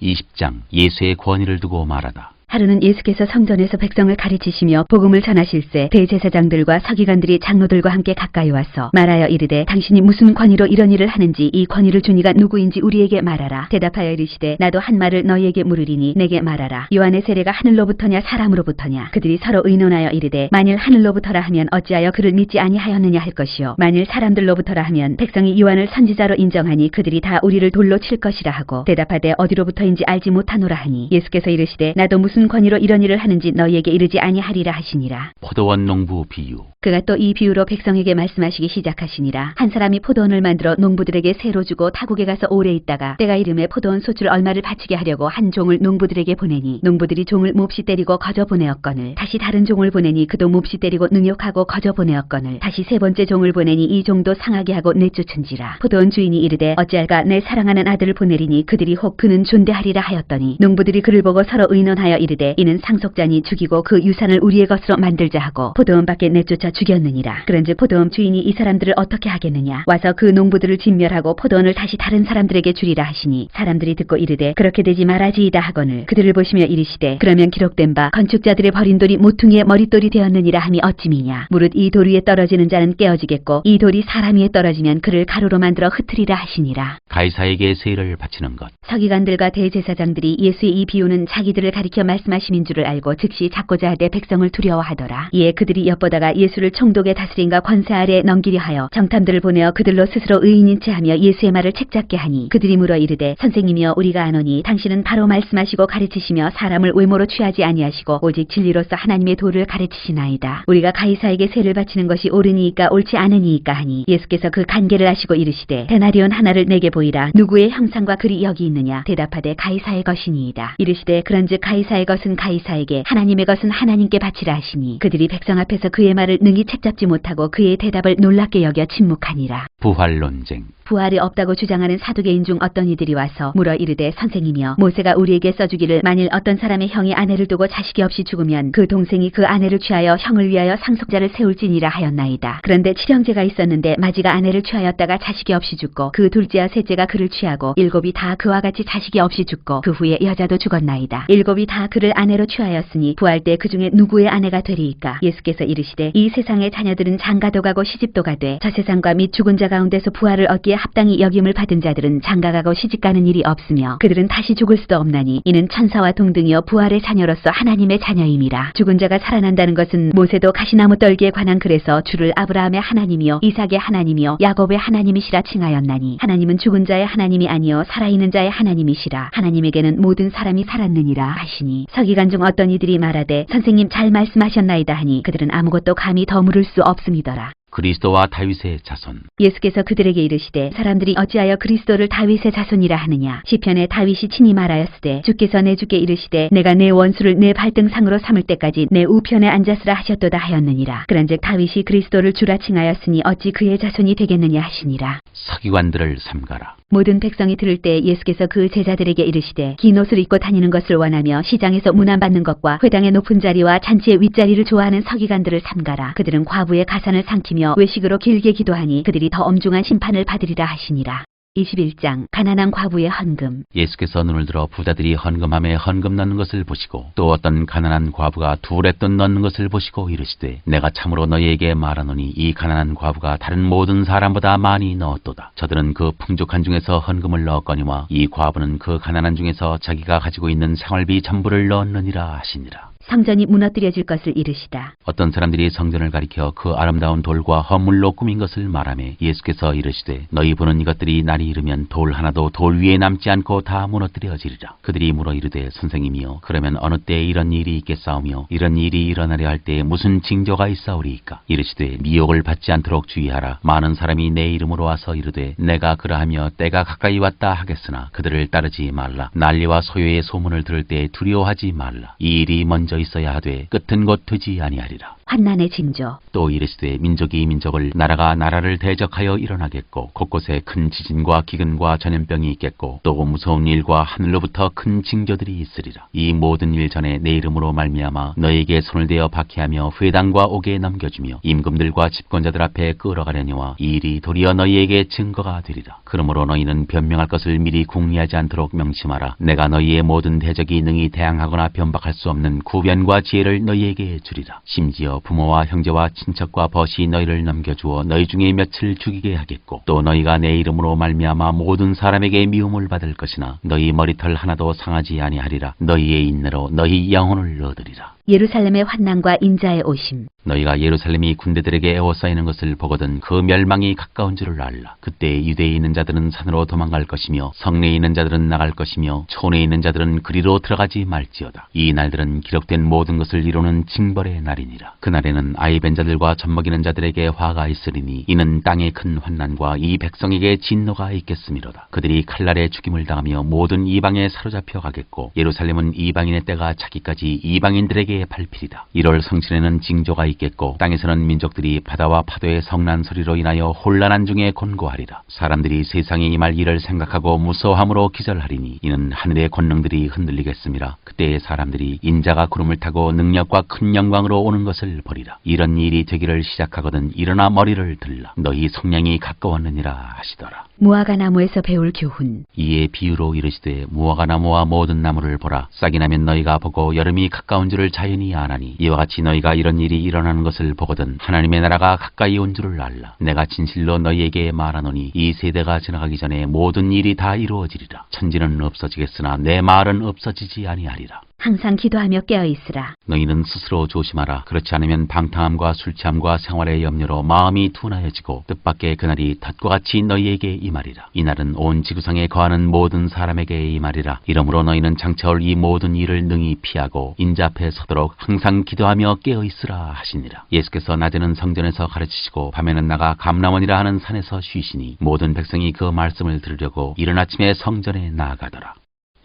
20장 예수의 권위를 두고 말하다. 하루는 예수께서 성전에서 백성을 가르치시며 복음을 전하실세 대제사장들과 서기관들이 장로들과 함께 가까이 와서 말하여 이르되 당신이 무슨 권위로 이런 일을 하는지 이 권위를 준 이가 누구인지 우리에게 말하라. 대답하여 이르시되 나도 한 말을 너희에게 물으리니 내게 말하라. 요한의 세례가 하늘로부터냐 사람으로부터냐. 그들이 서로 의논하여 이르되 만일 하늘로부터라 하면 어찌하여 그를 믿지 아니하였느냐 할 것이요 만일 사람들로부터라 하면 백성이 요한을 선지자로 인정하니 그들이 다 우리를 돌로 칠 것이라 하고 대답하되 어디로부터인지 알지 못하노라 하니 예수께서 이르시되 나도 무슨 권위로 이런 일을 하는지 너희에게 이르지 아니하리라 하시니라. 포도원 농부 비유. 그가 또 이 비유로 백성에게 말씀하시기 시작하시니라. 한 사람이 포도원을 만들어 농부들에게 새로 주고 타국에 가서 오래 있다가 때가 이름에 포도원 소출 얼마를 바치게 하려고 한 종을 농부들에게 보내니 농부들이 종을 몹시 때리고 거저 보내었거늘 다시 다른 종을 보내니 그도 몹시 때리고 능욕하고 거저 보내었거늘 다시 세 번째 종을 보내니 이 종도 상하게 하고 내쫓은지라. 포도원 주인이 이르되 어찌할까 내 사랑하는 아들을 보내리니 그들이 혹 그는 존대하리라 하였더니 농부들이 그를 보고 서로 의논하여 이르되 이는 상속자니 죽이고 그 유산을 우리의 것으로 만들자 하고 포도원 밖에 내쫓아 죽였느니라. 그런즉 포도원 주인이 이 사람들을 어떻게 하겠느냐. 와서 그 농부들을 진멸하고 포도원을 다시 다른 사람들에게 주리라 하시니 사람들이 듣고 이르되 그렇게 되지 말아지이다 하거늘 그들을 보시며 이르시되 그러면 기록된 바 건축자들의 버린 돌이 모퉁이의 머릿돌이 되었느니라 함이 어찌미냐. 무릇 이 돌 위에 떨어지는 자는 깨어지겠고 이 돌이 사람 위에 떨어지면 그를 가루로 만들어 흩으리라 하시니라. 가이사에게 세를 바치는 것. 서기관들과 대제사장들이 예수의 이 비유는 자기들을 가리켜 말씀하심인 줄을 알고 즉시 잡고자 하되 백성을 두려워하더라. 이에 그들이 엿보다가 예수를 총독의 다스림과 권세 아래에 넘기려 하여 정탐들을 보내어 그들로 스스로 의인인 채 하며 예수의 말을 책잡게 하니 그들이 물어 이르되 선생님이여 우리가 아노니 당신은 바로 말씀하시고 가르치시며 사람을 외모로 취하지 아니하시고 오직 진리로서 하나님의 도를 가르치시나이다. 우리가 가이사에게 세를 바치는 것이 옳으니이까 옳지 않으니이까 하니 예수께서 그 간계를 아시고 이르시되 데나리온 하나를 내게 보이라. 누구의 형상과 글이 여기 있느냐. 대답하되 가이사의 것이니이다. 이르시되 그런즉 가이사의 것은 가이사에게 하나님의 것은 하나님께 바치라 하시니 그들이 백성 앞에서 그의 말을 능히 책잡지 못하고 그의 대답을 놀랍게 여겨 침묵하니라. 부활 논쟁. 부활이 없다고 주장하는 사두개인 중 어떤 이들이 와서 물어 이르되 선생이며 모세가 우리에게 써주기를 만일 어떤 사람의 형이 아내를 두고 자식이 없이 죽으면 그 동생이 그 아내를 취하여 형을 위하여 상속자를 세울지니라 하였나이다. 그런데 칠형제가 있었는데 마지가 아내를 취하였다가 자식이 없이 죽고 그 둘째와 셋째가 그를 취하고 일곱이 다 그와 같이 자식이 없이 죽고 그 후에 여자도 죽었나이다. 일곱이 다 그를 아내로 취하였으니 부활 때 그 중에 누구의 아내가 되리이까. 예수께서 이르시되 이 세상의 자녀들은 장가도 가고 시집도 가되 저 세상과 및 죽은 자 가운데서 부활을 얻기에 합당히 여김을 받은 자들은 장가가고 시집가는 일이 없으며 그들은 다시 죽을 수도 없나니 이는 천사와 동등이여 부활의 자녀로서 하나님의 자녀임이라. 죽은 자가 살아난다는 것은 모세도 가시나무 떨기에 관한 글에서 주를 아브라함의 하나님이요 이삭의 하나님이요 야곱의 하나님이시라 칭하였나니 하나님은 죽은 자의 하나님이 아니요 살아있는 자의 하나님이시라. 하나님에게는 모든 사람이 살았느니라 하시니 서기관 중 어떤 이들이 말하되 선생님 잘 말씀하셨나이다 하니 그들은 아무것도 감히 더 물을 수 없음이더라. 그리스도와 다윗의 자손. 예수께서 그들에게 이르시되 사람들이 어찌하여 그리스도를 다윗의 자손이라 하느냐. 시편에 다윗이 친히 말하였으되 주께서 내 주께 이르시되 내가 내 원수를 내 발등상으로 삼을 때까지 내 우편에 앉았으라 하셨도다 하였느니라. 그런즉 다윗이 그리스도를 주라 칭하였으니 어찌 그의 자손이 되겠느냐 하시니라. 서기관들을 삼가라. 모든 백성이 들을 때 예수께서 그 제자들에게 이르시되 긴 옷을 입고 다니는 것을 원하며 시장에서 문안받는 것과 회당의 높은 자리와 잔치의 윗자리를 좋아하는 서기관들을 삼가라. 그들은 과부의 가산을 삼키며 외식으로 길게 기도하니 그들이 더 엄중한 심판을 받으리라 하시니라. 21장 가난한 과부의 헌금. 예수께서 눈을 들어 부자들이 헌금함에 헌금 넣는 것을 보시고 또 어떤 가난한 과부가 두렛돈 넣는 것을 보시고 이르시되 내가 참으로 너희에게 말하노니 이 가난한 과부가 다른 모든 사람보다 많이 넣었도다. 저들은 그 풍족한 중에서 헌금을 넣었거니와 이 과부는 그 가난한 중에서 자기가 가지고 있는 생활비 전부를 넣었느니라 하시니라. 성전이 무너뜨려질 것을 이르시다. 어떤 사람들이 성전을 가리켜 그 아름다운 돌과 허물로 꾸민 것을 말하매 예수께서 이르시되 너희 보는 이것들이 날이 이르면 돌 하나도 돌 위에 남지 않고 다 무너뜨려지리라. 그들이 물어 이르되 선생님이여 그러면 어느 때에 이런 일이 있겠사오며 이런 일이 일어나려 할 때에 무슨 징조가 있사오리이까. 이르시되 미혹을 받지 않도록 주의하라. 많은 사람이 내 이름으로 와서 이르되 내가 그러하며 때가 가까이 왔다 하겠으나 그들을 따르지 말라. 난리와 소요의 소문을 들을 때 두려워하지 말라. 이 일이 먼저 있어야 하되 끝은 곧 되지 아니하리라. 환난의 징조. 또 이르시되 민족이 민족을 나라가 나라를 대적하여 일어나겠고 곳곳에 큰 지진과 기근과 전염병이 있겠고 또 무서운 일과 하늘로부터 큰 징조들이 있으리라. 이 모든 일 전에 내 이름으로 말미암아 너희에게 손을 대어 박해하며 회당과 옥에 넘겨주며 임금들과 집권자들 앞에 끌어가려니와 이 일이 도리어 너희에게 증거가 되리라. 그러므로 너희는 변명할 것을 미리 궁리하지 않도록 명심하라. 내가 너희의 모든 대적이 능히 대항하거나 변박할 수 없는 구변과 지혜를 너희에게 주리라. 심지어 부모와 형제와 친척과 벗이 너희를 넘겨주어 너희 중에 몇을 죽이게 하겠고 또 너희가 내 이름으로 말미암아 모든 사람에게 미움을 받을 것이나 너희 머리털 하나도 상하지 아니하리라. 너희의 인내로 너희 영혼을 얻으리라. 예루살렘의 환난과 인자의 오심. 너희가 예루살렘이 군대들에게 에워싸이는 것을 보거든 그 멸망이 가까운 줄을 알라. 그때 유대에 있는 자들은 산으로 도망갈 것이며 성내에 있는 자들은 나갈 것이며 촌에 있는 자들은 그리로 들어가지 말지어다. 이 날들은 기록된 모든 것을 이루는 징벌의 날이니라. 그날에는 아이 벤 자들과 젖먹이는 자들에게 화가 있으리니 이는 땅의 큰 환난과 이 백성에게 진노가 있겠음이로다. 그들이 칼날에 죽임을 당하며 모든 이방에 사로잡혀 가겠고 예루살렘은 이방인의 때가 차기까지 이방인들에게 밟히리다. 1월 성신에는 징조가 있겠고 땅에서는 민족들이 바다와 파도의 성난 소리로 인하여 혼란한 중에 곤고하리라. 사람들이 세상에 임할 일을 생각하고 무서워함으로 기절하리니 이는 하늘의 권능들이 흔들리겠음이라. 그때의 사람들이 인자가 구름을 타고 능력과 큰 영광으로 오는 것을 보리라. 이런 일이 되기를 시작하거든 일어나 머리를 들라. 너희 성량이 가까웠느니라 하시더라. 무화과 나무에서 배울 교훈. 이에 비유로 이르시되 무화과 나무와 모든 나무를 보라. 싹이 나면 너희가 보고 여름이 가까운 줄을 자연히 아나니 이와 같이 너희가 이런 일이 일어나는 것을 보거든 하나님의 나라가 가까이 온 줄을 알라. 내가 진실로 너희에게 말하노니 이 세대가 지나가기 전에 모든 일이 다 이루어지리라. 천지는 없어지겠으나 내 말은 없어지지 아니하리라. 항상 기도하며 깨어 있으라. 너희는 스스로 조심하라. 그렇지 않으면 방탕함과 술취함과 생활의 염려로 마음이 둔하여지고 뜻밖의 그날이 덫과 같이 너희에게 임하리라. 이날은 온 지구상에 거하는 모든 사람에게 임하리라. 이러므로 너희는 장차올 이 모든 일을 능히 피하고 인자 앞에 서도록 항상 기도하며 깨어 있으라 하시니라. 예수께서 낮에는 성전에서 가르치시고 밤에는 나가 감람원이라 하는 산에서 쉬시니 모든 백성이 그 말씀을 들으려고 이른 아침에 성전에 나아가더라.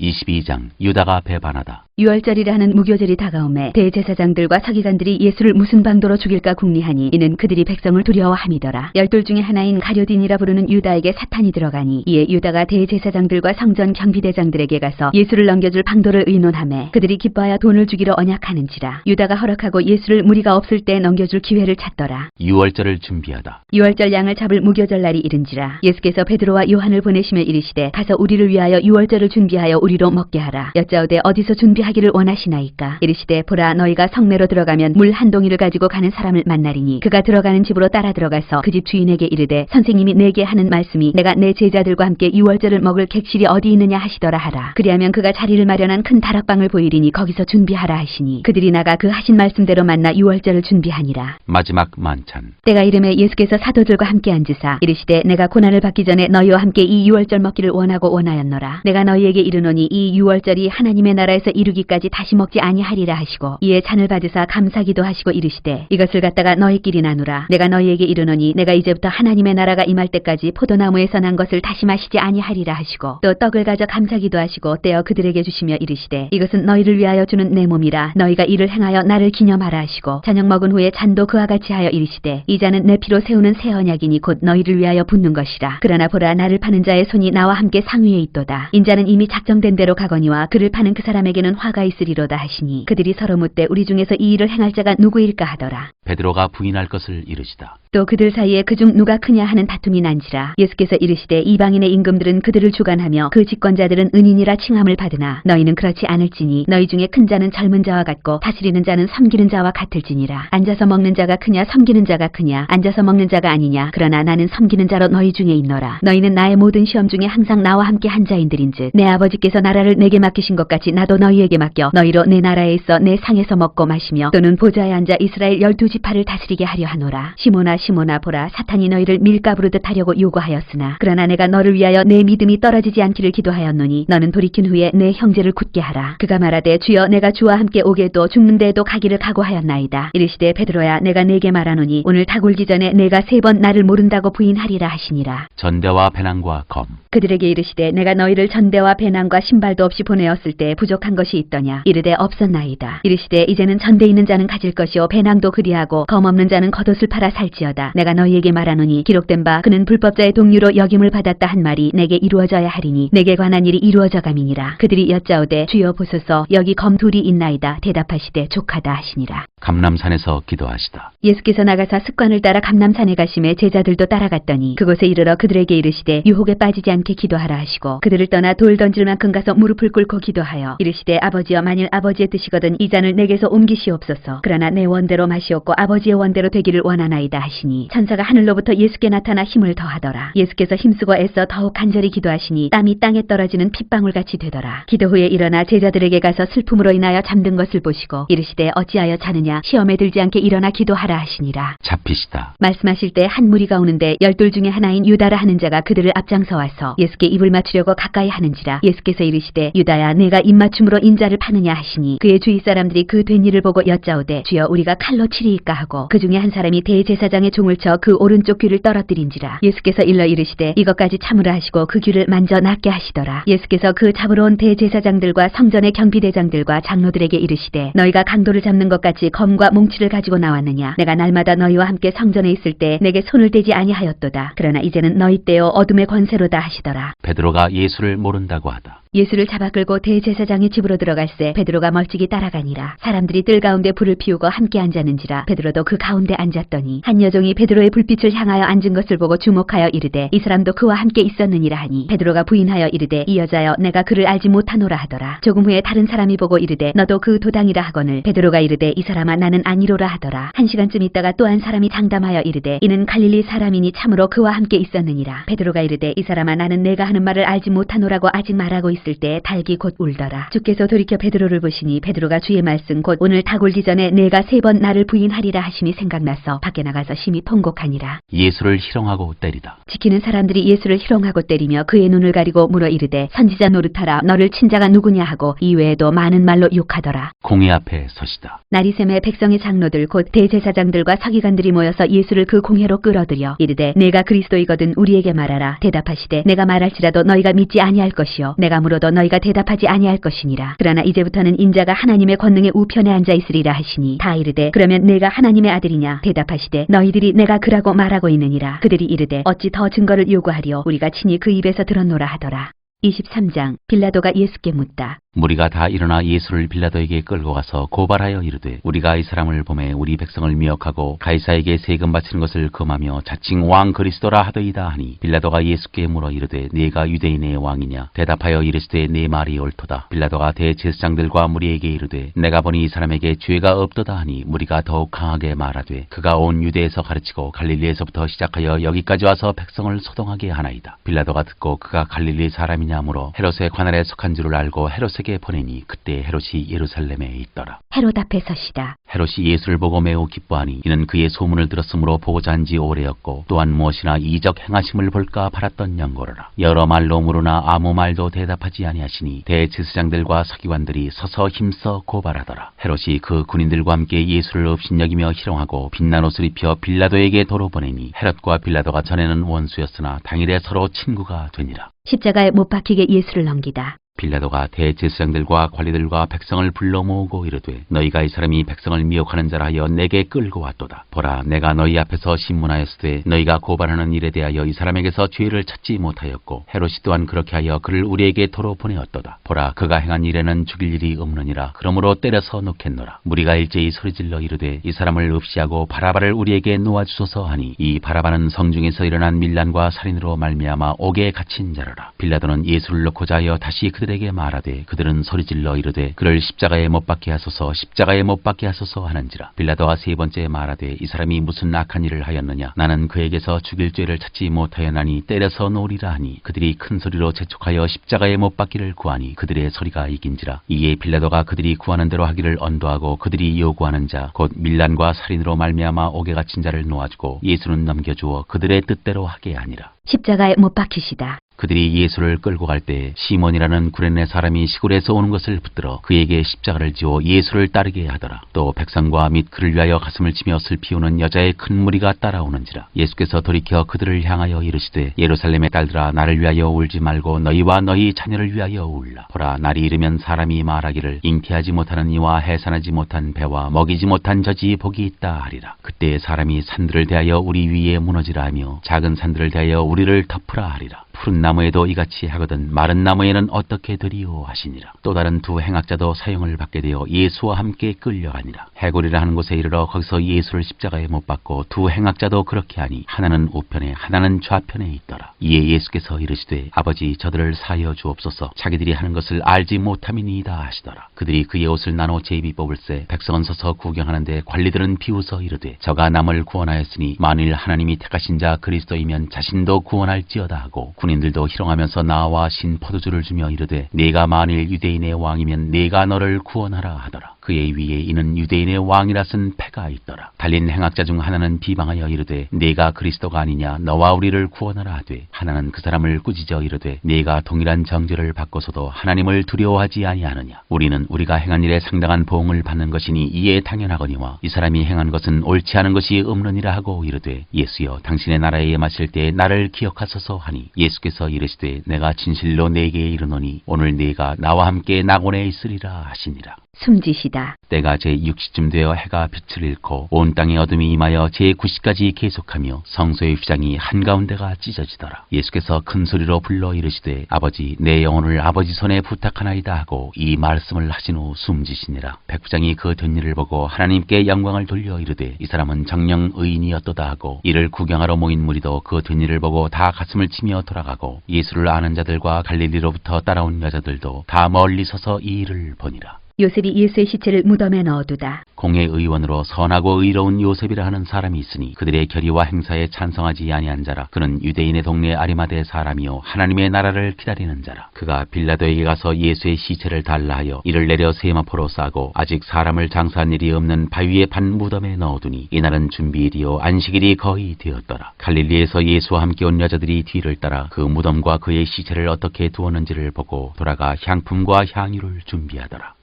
22장 유다가 배반하다. 유월절이라 하는 무교절이 다가오매 대제사장들과 서기관들이 예수를 무슨 방도로 죽일까 궁리하니 이는 그들이 백성을 두려워함이더라. 12 중에 하나인 가룟딘이라 부르는 유다에게 사탄이 들어가니 이에 유다가 대제사장들과 성전 경비대장들에게 가서 예수를 넘겨줄 방도를 의논하매 그들이 기뻐하여 돈을 주기로 언약하는지라. 유다가 허락하고 예수를 무리가 없을 때 넘겨줄 기회를 찾더라. 유월절을 준비하다. 유월절 양을 잡을 무교절 날이 이른지라. 예수께서 베드로와 요한을 보내시며 이르시되 가서 우리를 위하여 유월절을 준비하여 우리로 먹게 하라. 여짜오되 어디서 준비하기를 원하시나이까? 이르시되 보라 너희가 성내로 들어가면 물 한 동이를 가지고 가는 사람을 만나리니 그가 들어가는 집으로 따라 들어가서 그 집 주인에게 이르되 선생님이 내게 하는 말씀이 내가 내 제자들과 함께 유월절을 먹을 객실이 어디 있느냐 하시더라 하라. 그리하면 그가 자리를 마련한 큰 다락방을 보이리니 거기서 준비하라 하시니 그들이 나가 그 하신 말씀대로 만나 유월절을 준비하니라. 마지막 만찬. 때가 이름에 예수께서 사도들과 함께 앉으사 이르시되 내가 고난을 받기 전에 너희와 함께 이 유월절 먹기를 원하고 원하였노라. 내가 너희에게 이르노니 이 유월절이 하나님의 나라에서 이루기까지 다시 먹지 아니하리라 하시고 이에 잔을 받으사 감사기도 하시고 이르시되 이것을 갖다가 너희끼리 나누라. 내가 너희에게 이르노니 내가 이제부터 하나님의 나라가 임할 때까지 포도나무에서 난 것을 다시 마시지 아니하리라 하시고 또 떡을 가져 감사기도 하시고 떼어 그들에게 주시며 이르시되 이것은 너희를 위하여 주는 내 몸이라. 너희가 이를 행하여 나를 기념하라 하시고 저녁 먹은 후에 잔도 그와 같이 하여 이르시되 이 잔은 내 피로 세우는 새 언약이니 곧 너희를 위하여 붓는 것이라. 그러나 보라 나를 파는 자의 손이 나와 함께 상위에 있도다. 인자는 이미 작정된 대로 가거니와 그를 파는 그 사람에게는 화가 있으리로다 하시니 그들이 서로 묻되 우리 중에서 이 일을 행할 자가 누구일까 하더라. 베드로가 부인할 것을 이르시다. 또 그들 사이에 그중 누가 크냐 하는 다툼이 난지라. 예수께서 이르시되 이방인의 임금들은 그들을 주관하며 그 집권자들은 은인이라 칭함을 받으나 너희는 그렇지 않을지니 너희 중에 큰 자는 젊은 자와 같고 다스리는 자는 섬기는 자와 같을지니라. 앉아서 먹는 자가 크냐 섬기는 자가 크냐? 앉아서 먹는 자가 아니냐? 그러나 나는 섬기는 자로 너희 중에 있노라. 너희는 나의 모든 시험 중에 항상 나와 함께 한 자인들인즉 내 아버지께서 나라를 내게 맡기신 것 같이 나도 너희에게 맡겨 너희로 내 나라에 있어 내 상에서 먹고 마시며 또는 보좌에 앉아 이스라엘 12지파를 다스리게 하려 하노라. 시몬아 시몬아, 보라, 사탄이 너희를 밀가부르듯 하려고 요구하였으나 그러나 내가 너를 위하여 내 믿음이 떨어지지 않기를 기도하였노니 너는 돌이킨 후에 내 형제를 굳게 하라. 그가 말하되 주여 내가 주와 함께 오게도 죽는데도 가기를 각오하였나이다. 이르시되 베드로야 내가 네게 말하노니 오늘 다 굴기 전에 내가 3번 나를 모른다고 부인하리라 하시니라. 전대와 배낭과 검. 그들에게 이르시되 내가 너희를 전대와 배낭과 신발도 없이 보내었을 때 부족한 것이 있더냐. 이르되 없었나이다. 이르시되 이제는 전대 있는 자는 가질 것이요 배낭도 그리하고 검 없는 자는 겉옷을 팔아 살지어다. 내가 너희에게 말하노니 기록된 바 그는 불법자의 동류로 역임을 받았다 한 말이 내게 이루어져야 하리니 내게 관한 일이 이루어져 감이니라. 그들이 여짜오되 주여 보소서 여기 검 둘이 있나이다. 대답하시되 족하다 하시니라. 감람산에서 기도하시다. 예수께서 나가사 습관을 따라 감람산에 가심에 제자들도 따라갔더니 그곳에 이르러 그들에게 이르시되 유혹에 빠지지 않게 기도하라 하시고 그들을 떠나 돌 던질 만큼 가서 무릎을 꿇고 기도하여 이르시되 아버지여 만일 아버지의 뜻이거든 이 잔을 내게서 옮기시옵소서. 그러나 내 원대로 마시옵고 아버지의 원대로 되기를 원하나이다 하시니 천사가 하늘로부터 예수께 나타나 힘을 더하더라. 예수께서 힘쓰고 애써 더욱 간절히 기도하시니 땀이 땅에 떨어지는 핏방울같이 되더라. 기도 후에 일어나 제자들에게 가서 슬픔으로 인하여 잠든 것을 보시고 이르시되 어찌하여 자느냐 시험에 들지 않게 일어나 기도하라 하시니라. 잡히시다. 말씀하실 때 한 무리가 오는데 12 중에 하나인 유다라 하는 자가 그들을 앞장서 와서 예수께 입을 맞추려고 가까이 하는지라. 예수께서 이르시되 유다야 내가 입맞춤으로 인자를 파느냐 하시니 그의 주위 사람들이 그 된 일을 보고 여짜오되 주여 우리가 칼로 치리이까 하고 그 중에 한 사람이 대제사장의 종을 쳐 그 오른쪽 귀를 떨어뜨린지라. 예수께서 일러 이르시되 이것까지 참으라 하시고 그 귀를 만져 낫게 하시더라. 예수께서 그 잡으러 온 대제사장들과 성전의 경비대장들과 장로들에게 이르시되 너희가 강도를 잡는 것 같이 검과 몽치를 가지고 나왔느냐. 내가 날마다 너희와 함께 성전에 있을 때 내게 손을 대지 아니하였도다. 그러나 이제는 너희 때요 어둠의 권세로다 하시더라. 베드로가 예수를 모른다고 하다. 예수를 잡아 끌고 대제사장의 집으로 들어갈새 베드로가 멀찍이 따라가니라. 사람들이 뜰 가운데 불을 피우고 함께 앉았는지라. 베드로도 그 가운데 앉았더니 한 여종이 베드로의 불빛을 향하여 앉은 것을 보고 주목하여 이르되 이 사람도 그와 함께 있었느니라 하니 베드로가 부인하여 이르되 이 여자여 내가 그를 알지 못하노라 하더라. 조금 후에 다른 사람이 보고 이르되 너도 그 도당이라 하거늘 베드로가 이르되 이 사람아 나는 아니로라 하더라. 한 시간쯤 있다가 또 한 사람이 장담하여 이르되 이는 갈릴리 사람이니 참으로 그와 함께 있었느니라. 베드로가 이르되 이 사람아 나는 내가 하는 말을 알지 못하노라고 아직 말하고 있을 때 닭이 곧 울더라. 주께서 돌이켜 베드로를 보시니 베드로가 주의 말씀 곧 오늘 닭 울기 전에 내가 3번 나를 부인하리라 하심이 생각나서 밖에 나가서 심히 통곡하니라. 예수를 희롱하고 때리다. 지키는 사람들이 예수를 희롱하고 때리며 그의 눈을 가리고 물어 이르되 선지자 노릇하라 너를 친자가 누구냐 하고 이외에도 많은 말로 욕하더라. 공회 앞에 서시다. 나리샘의 백성의 장로들 곧 대제사장들과 서기관들이 모여서 예수를 그 공회로 끌어들여 이르되 내가 그리스도이거든 우리에게 말하라. 대답하시되 내가 말할지라도 너희가 믿지 아니할 것이요 내가 물어도 너희가 대답하지 아니할 것이니라. 그러나 이제부터는 인자가 하나님의 권능의 우편에 앉아 있으리라 하시니 다 이르되 그러면 내가 하나님의 아들이냐. 대답하시되 너희들이 내가 그라고 말하고 있느니라. 그들이 이르되 어찌 더 증거를 요구하리요 우리가 친히 그 입에서 들었노라 하더라. 23장 빌라도가 예수께 묻다. 무리가 다 일어나 예수를 빌라도에게 끌고 가서 고발하여 이르되 우리가 이 사람을 보매 우리 백성을 미혹하고 가이사에게 세금 바치는 것을 금하며 자칭 왕 그리스도라 하더이다 하니 빌라도가 예수께 물어 이르되 네가 유대인의 왕이냐. 대답하여 이르시되 네 말이 옳도다. 빌라도가 대제사장들과 무리에게 이르되 내가 보니 이 사람에게 죄가 없도다 하니 무리가 더욱 강하게 말하되 그가 온 유대에서 가르치고 갈릴리에서부터 시작하여 여기까지 와서 백성을 소동하게 하나이다. 빌라도가 듣고 그가 갈릴리 사람이냐 물어 헤롯의 관할에 속한 줄을 알고 헤롯에게 보내니 그때 헤롯이 예루살렘에 있더라. 헤롯 앞에 서시다. 헤롯이 예수를 보고 매우 기뻐하니 이는 그의 소문을 들었으므로 보고자 한 지 오래였고 또한 무엇이나 이적 행하심을 볼까 바랐던 연고로라. 여러 말로 물으나 아무 말도 대답하지 아니하시니 대제사장들과 서기관들이 서서 힘써 고발하더라. 헤롯이 그 군인들과 함께 예수를 업신여기며 희롱하고 빛난 옷을 입혀 빌라도에게 도로 보내니 헤롯과 빌라도가 전에는 원수였으나 당일에 서로 친구가 되니라. 십자가에 못 박히게 예수를 넘기다. 빌라도가 대제사장들과 관리들과 백성을 불러 모으고 이르되 너희가 이 사람이 백성을 미혹하는 자라 하여 내게 끌고 왔도다. 보라 내가 너희 앞에서 신문하였으되 너희가 고발하는 일에 대하여 이 사람에게서 죄를 찾지 못하였고 헤롯이 또한 그렇게 하여 그를 우리에게 도로 보내었도다. 보라 그가 행한 일에는 죽일 일이 없느니라. 그러므로 때려서 놓겠노라. 무리가 일제히 소리질러 이르되 이 사람을 없이하고 바라바를 우리에게 놓아주소서 하니 이 바라바는 성중에서 일어난 밀란과 살인으로 말미암아 옥에 갇힌 자라라. 빌라도는 예수를 놓고자 하여 다시 그들에게 제자들에게 말하되 그들은 소리질러 이르되 그를 십자가에 못 박게 하소서 십자가에 못 박게 하소서 하는지라. 빌라도가 세 번째 말하되 이 사람이 무슨 악한 일을 하였느냐. 나는 그에게서 죽일 죄를 찾지 못하였나니 때려서 놓으리라 하니 그들이 큰 소리로 재촉하여 십자가에 못 박기를 구하니 그들의 소리가 이긴지라. 이에 빌라도가 그들이 구하는 대로 하기를 언도하고 그들이 요구하는 자 곧 밀란과 살인으로 말미암아 옥에 갇힌 자를 놓아주고 예수는 넘겨주어 그들의 뜻대로 하게 하니라. 십자가에 못 박히시다. 그들이 예수를 끌고 갈 때 시몬이라는 구레네 사람이 시골에서 오는 것을 붙들어 그에게 십자가를 지어 예수를 따르게 하더라. 또 백성과 및 그를 위하여 가슴을 치며 슬피 우는 여자의 큰 무리가 따라오는지라. 예수께서 돌이켜 그들을 향하여 이르시되 예루살렘의 딸들아 나를 위하여 울지 말고 너희와 너희 자녀를 위하여 울라. 보라 날이 이르면 사람이 말하기를 잉태하지 못하는 이와 해산하지 못한 배와 먹이지 못한 젖이 복이 있다 하리라. 그때 사람이 산들을 대하여 우리 위에 무너지라 하며 작은 산들을 대하여 우리를 덮으라 하리라. 푸른 나무에도 이같이 하거든 마른 나무에는 어떻게 되리요 하시니라. 또 다른 두 행악자도 사형을 받게 되어 예수와 함께 끌려가니라. 해골이라 하는 곳에 이르러 거기서 예수를 십자가에 못 박고 두 행악자도 그렇게 하니 하나는 우편에 하나는 좌편에 있더라. 이에 예수께서 이르시되 아버지 저들을 사하여 주옵소서 자기들이 하는 것을 알지 못함이니이다 하시더라. 그들이 그의 옷을 나눠 제비 뽑을새 백성은 서서 구경하는데 관리들은 비웃어 이르되 저가 남을 구원하였으니 만일 하나님이 택하신 자 그리스도이면 자신도 구원할지어다 하고 군인들도 희롱하면서 나와 신 포도주를 주며 이르되 네가 만일 유대인의 왕이면 네가 너를 구원하라 하더라. 그의 위에 이는 유대인의 왕이라 쓴 패가 있더라. 달린 행악자 중 하나는 비방하여 이르되 네가 그리스도가 아니냐 너와 우리를 구원하라 하되 하나는 그 사람을 꾸짖어 이르되 네가 동일한 정죄를 받고서도 하나님을 두려워하지 아니하느냐. 우리는 우리가 행한 일에 상당한 보응을 받는 것이니 이에 당연하거니와 이 사람이 행한 것은 옳지 않은 것이 없느니라 하고 이르되 예수여 당신의 나라에 임하실 때 나를 기억하소서 하니 예수께서 이르시되 내가 진실로 네게 이르노니 오늘 네가 나와 함께 낙원에 있으리라 하시니라. 숨지시다. 때가 제6시쯤 되어 해가 빛을 잃고 온 땅에 어둠이 임하여 제9시까지 계속하며 성소의 휘장이 한가운데가 찢어지더라. 예수께서 큰 소리로 불러 이르시되 아버지 내 영혼을 아버지 손에 부탁하나이다 하고 이 말씀을 하신 후 숨지시니라. 백부장이 그 된 일을 보고 하나님께 영광을 돌려 이르되 이 사람은 정녕 의인이었도다 하고 이를 구경하러 모인 무리도 그 된 일을 보고 다 가슴을 치며 돌아가고 예수를 아는 자들과 갈릴리로부터 따라온 여자들도 다 멀리 서서 이 일을 보니라. 요셉이 예수의 시체를 무덤에 넣어두다. 공회 의원으로 선하고 의로운 요셉이라 하는 사람이 있으니 그들의 결의와 행사에 찬성하지 아니한 자라. 그는 유대인의 동네 아리마대 사람이요 하나님의 나라를 기다리는 자라. 그가 빌라도에게 가서 예수의 시체를 달라 하여 이를 내려 세마포로 싸고 아직 사람을 장사한 일이 없는 바위의 반 무덤에 넣어두니 이날은 준비일이요 안식일이 거의 되었더라. 갈릴리에서 예수와 함께 온 여자들이 뒤를 따라 그 무덤과 그의 시체를 어떻게 두었는지를 보고 돌아가 향품과 향유를 준비하더라.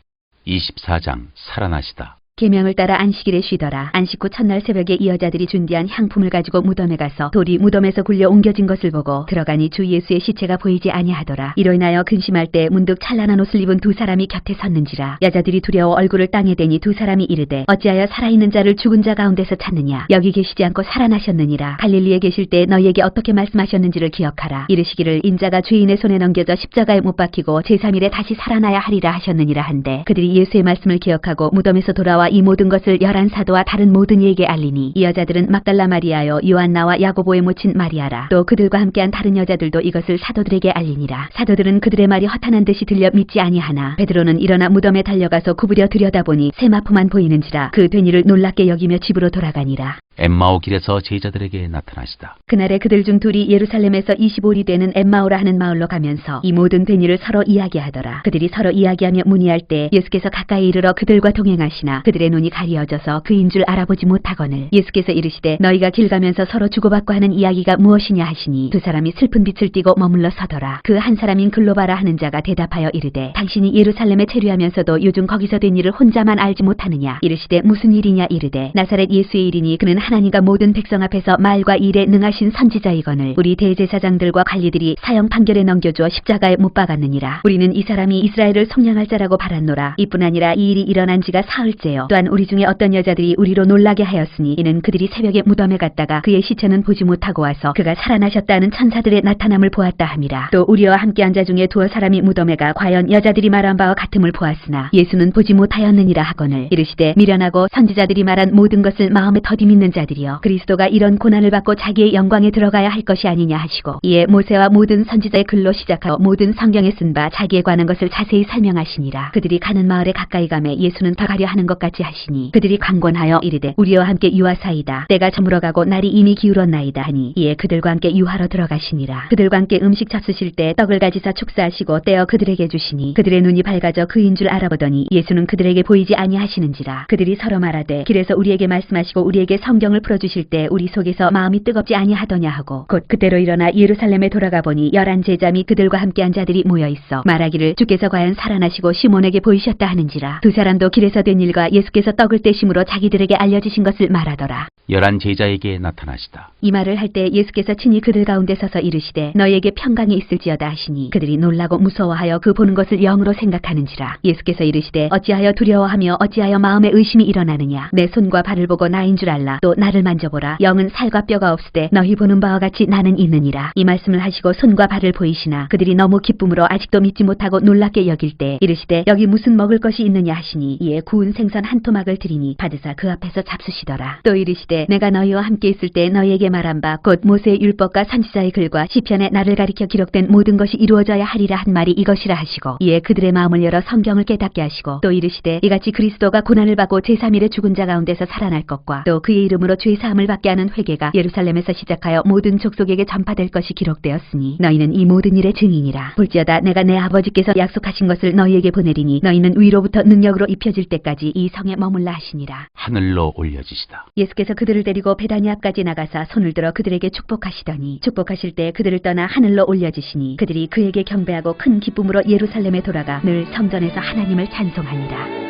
24장 살아나시다. 계명을 따라 안식일에 쉬더라. 안식 후 첫날 새벽에 이 여자들이 준비한 향품을 가지고 무덤에 가서 돌이 무덤에서 굴려 옮겨진 것을 보고 들어가니 주 예수의 시체가 보이지 아니하더라. 이로 인하여 근심할 때 문득 찬란한 옷을 입은 두 사람이 곁에 섰는지라. 여자들이 두려워 얼굴을 땅에 대니 두 사람이 이르되 어찌하여 살아있는 자를 죽은 자 가운데서 찾느냐. 여기 계시지 않고 살아나셨느니라. 갈릴리에 계실 때 너희에게 어떻게 말씀하셨는지를 기억하라. 이르시기를 인자가 죄인의 손에 넘겨져 십자가에 못 박히고 제3일에 다시 살아나야 하리라 하셨느니라 한데 그들이 예수의 말씀을 기억하고 무덤에서 돌아와 이 모든 것을 11 사도와 다른 모든 이에게 알리니 이 여자들은 막달라 마리아요 요한나와 야고보의 모친 마리아라. 또 그들과 함께한 다른 여자들도 이것을 사도들에게 알리니라. 사도들은 그들의 말이 허탄한 듯이 들려 믿지 아니하나 베드로는 일어나 무덤에 달려가서 구부려 들여다보니 세마포만 보이는지라. 그 된 일을 놀랍게 여기며 집으로 돌아가니라. 엠마오 길에서 제자들에게 나타나시다. 그날에 그들 중 둘이 예루살렘에서 25리 되는 엠마오라 하는 마을로 가면서 이 모든 된 일을 서로 이야기하더라. 그들이 서로 이야기하며 문의할 때 예수께서 가까이 이르러 그들과 동행하시나 그들의 눈이 가리어져서 그인 줄 알아보지 못하거늘 예수께서 이르시되 너희가 길 가면서 서로 주고받고 하는 이야기가 무엇이냐 하시니 두 사람이 슬픈 빛을 띠고 머물러 서더라. 그 한 사람인 글로바라 하는 자가 대답하여 이르되 당신이 예루살렘에 체류하면서도 요즘 거기서 된 일을 혼자만 알지 못하느냐. 이르시되 무슨 일이냐 이르되 나사렛 예수의 일이니 그는 하나님과 모든 백성 앞에서 말과 일에 능하신 선지자이거늘 우리 대제사장들과 관리들이 사형 판결에 넘겨주어 십자가에 못 박았느니라. 우리는 이 사람이 이스라엘을 속량할 자라고 바랐노라. 이뿐 아니라 이 일이 일어난 지가 사흘째요. 또한 우리 중에 어떤 여자들이 우리로 놀라게 하였으니 이는 그들이 새벽에 무덤에 갔다가 그의 시체는 보지 못하고 와서 그가 살아나셨다는 천사들의 나타남을 보았다 함이라. 또 우리와 함께한 자 중에 두어 사람이 무덤에 가 과연 여자들이 말한 바와 같음을 보았으나 예수는 보지 못하였느니라 하거늘 이르시되 미련하고 선지자들이 말한 모든 것을 마음에 더디 믿는 자들이여 그리스도가 이런 고난을 받고 자기의 영광에 들어가야 할 것이 아니냐 하시고 이에 모세와 모든 선지자의 글로 시작하여 모든 성경에 쓴 바 자기에 관한 것을 자세히 설명하시니라. 그들이 가는 마을에 가까이 가매 예수는 더 가려 하는 것 같이 하시니 그들이 강권하여 이르되 우리와 함께 유하사이다. 때가 저물어가고 날이 이미 기울었나이다 하니 이에 그들과 함께 유하로 들어가시니라. 그들과 함께 음식 잡수실 때 떡을 가지사 축사하시고 떼어 그들에게 주시니 그들의 눈이 밝아져 그인 줄 알아보더니 예수는 그들에게 보이지 아니하시는지라. 그들이 서로 말하되 길에서 우리에게 말씀하시고 우리에게 성경을 풀어주실 때 우리 속에서 마음이 뜨겁지 아니하더냐 하고 곧 그때로 일어나 예루살렘에 돌아가 보니 11 제자 및 그들과 함께한 자들이 모여 있어 말하기를 주께서 과연 살아나시고 시몬에게 보이셨다 하는지라. 두 사람도 길에서 된 일과 예수께서 떡을 떼심으로 자기들에게 알려주신 것을 말하더라. 11 제자에게 나타나시다. 이 말을 할 때 예수께서 친히 그들 가운데 서서 이르시되 너희에게 평강이 있을지어다 하시니 그들이 놀라고 무서워하여 그 보는 것을 영으로 생각하는지라. 예수께서 이르시되 어찌하여 두려워하며 어찌하여 마음에 의심이 일어나느냐. 내 손과 발을 보고 나인 줄 알라. 또 나를 만져보라. 영은 살과 뼈가 없으되 너희 보는 바와 같이 나는 있느니라. 이 말씀을 하시고 손과 발을 보이시나 그들이 너무 기쁨으로 아직도 믿지 못하고 놀랍게 여길 때 이르시되 여기 무슨 먹을 것이 있느냐 하시니 이에 구운 생선 한 토막을 드리니 받으사 그 앞에서 잡수시더라. 또 이르시되 내가 너희와 함께 있을 때 너희에게 말한 바 곧 모세의 율법과 선지자의 글과 시편에 나를 가리켜 기록된 모든 것이 이루어져야 하리라 한 말이 이것이라 하시고 이에 그들의 마음을 열어 성경을 깨닫게 하시고 또 이르시되 이같이 그리스도가 고난을 받고 제3일에 죽은 자 가운데서 살아날 것과 또 그의 이름으로 죄 사함을 받게 하는 회개가 예루살렘에서 시작하여 모든 족속에게 전파될 것이 기록되었으니 너희는 이 모든 일의 증인이라. 볼지어다 내가 내 아버지께서 약속하신 것을 너희에게 보내리니 너희는 위로부터 능력으로 입혀질 때까지 이 성에 머물라 하시니라. 하늘로 올려지시다. 예수께서 그들을 데리고 베다니 앞까지 나가사 손을 들어 그들에게 축복하시더니 축복하실 때 그들을 떠나 하늘로 올려지시니 그들이 그에게 경배하고 큰 기쁨으로 예루살렘에 돌아가 늘 성전에서 하나님을 찬송하니라.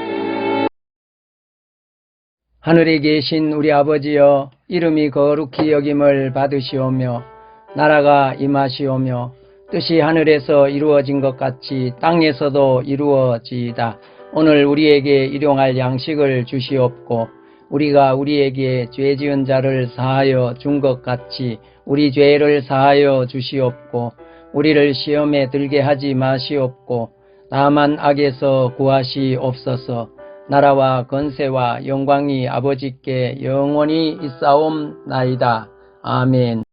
하늘에 계신 우리 아버지여, 이름이 거룩히 여김을 받으시오며 나라가 임하시오며 뜻이 하늘에서 이루어진 것 같이 땅에서도 이루어지이다. 오늘 우리에게 일용할 양식을 주시옵고 우리가 우리에게 죄 지은 자를 사하여 준 것 같이 우리 죄를 사하여 주시옵고 우리를 시험에 들게 하지 마시옵고 다만 악에서 구하시옵소서. 나라와 권세와 영광이 아버지께 영원히 있사옵나이다. 아멘.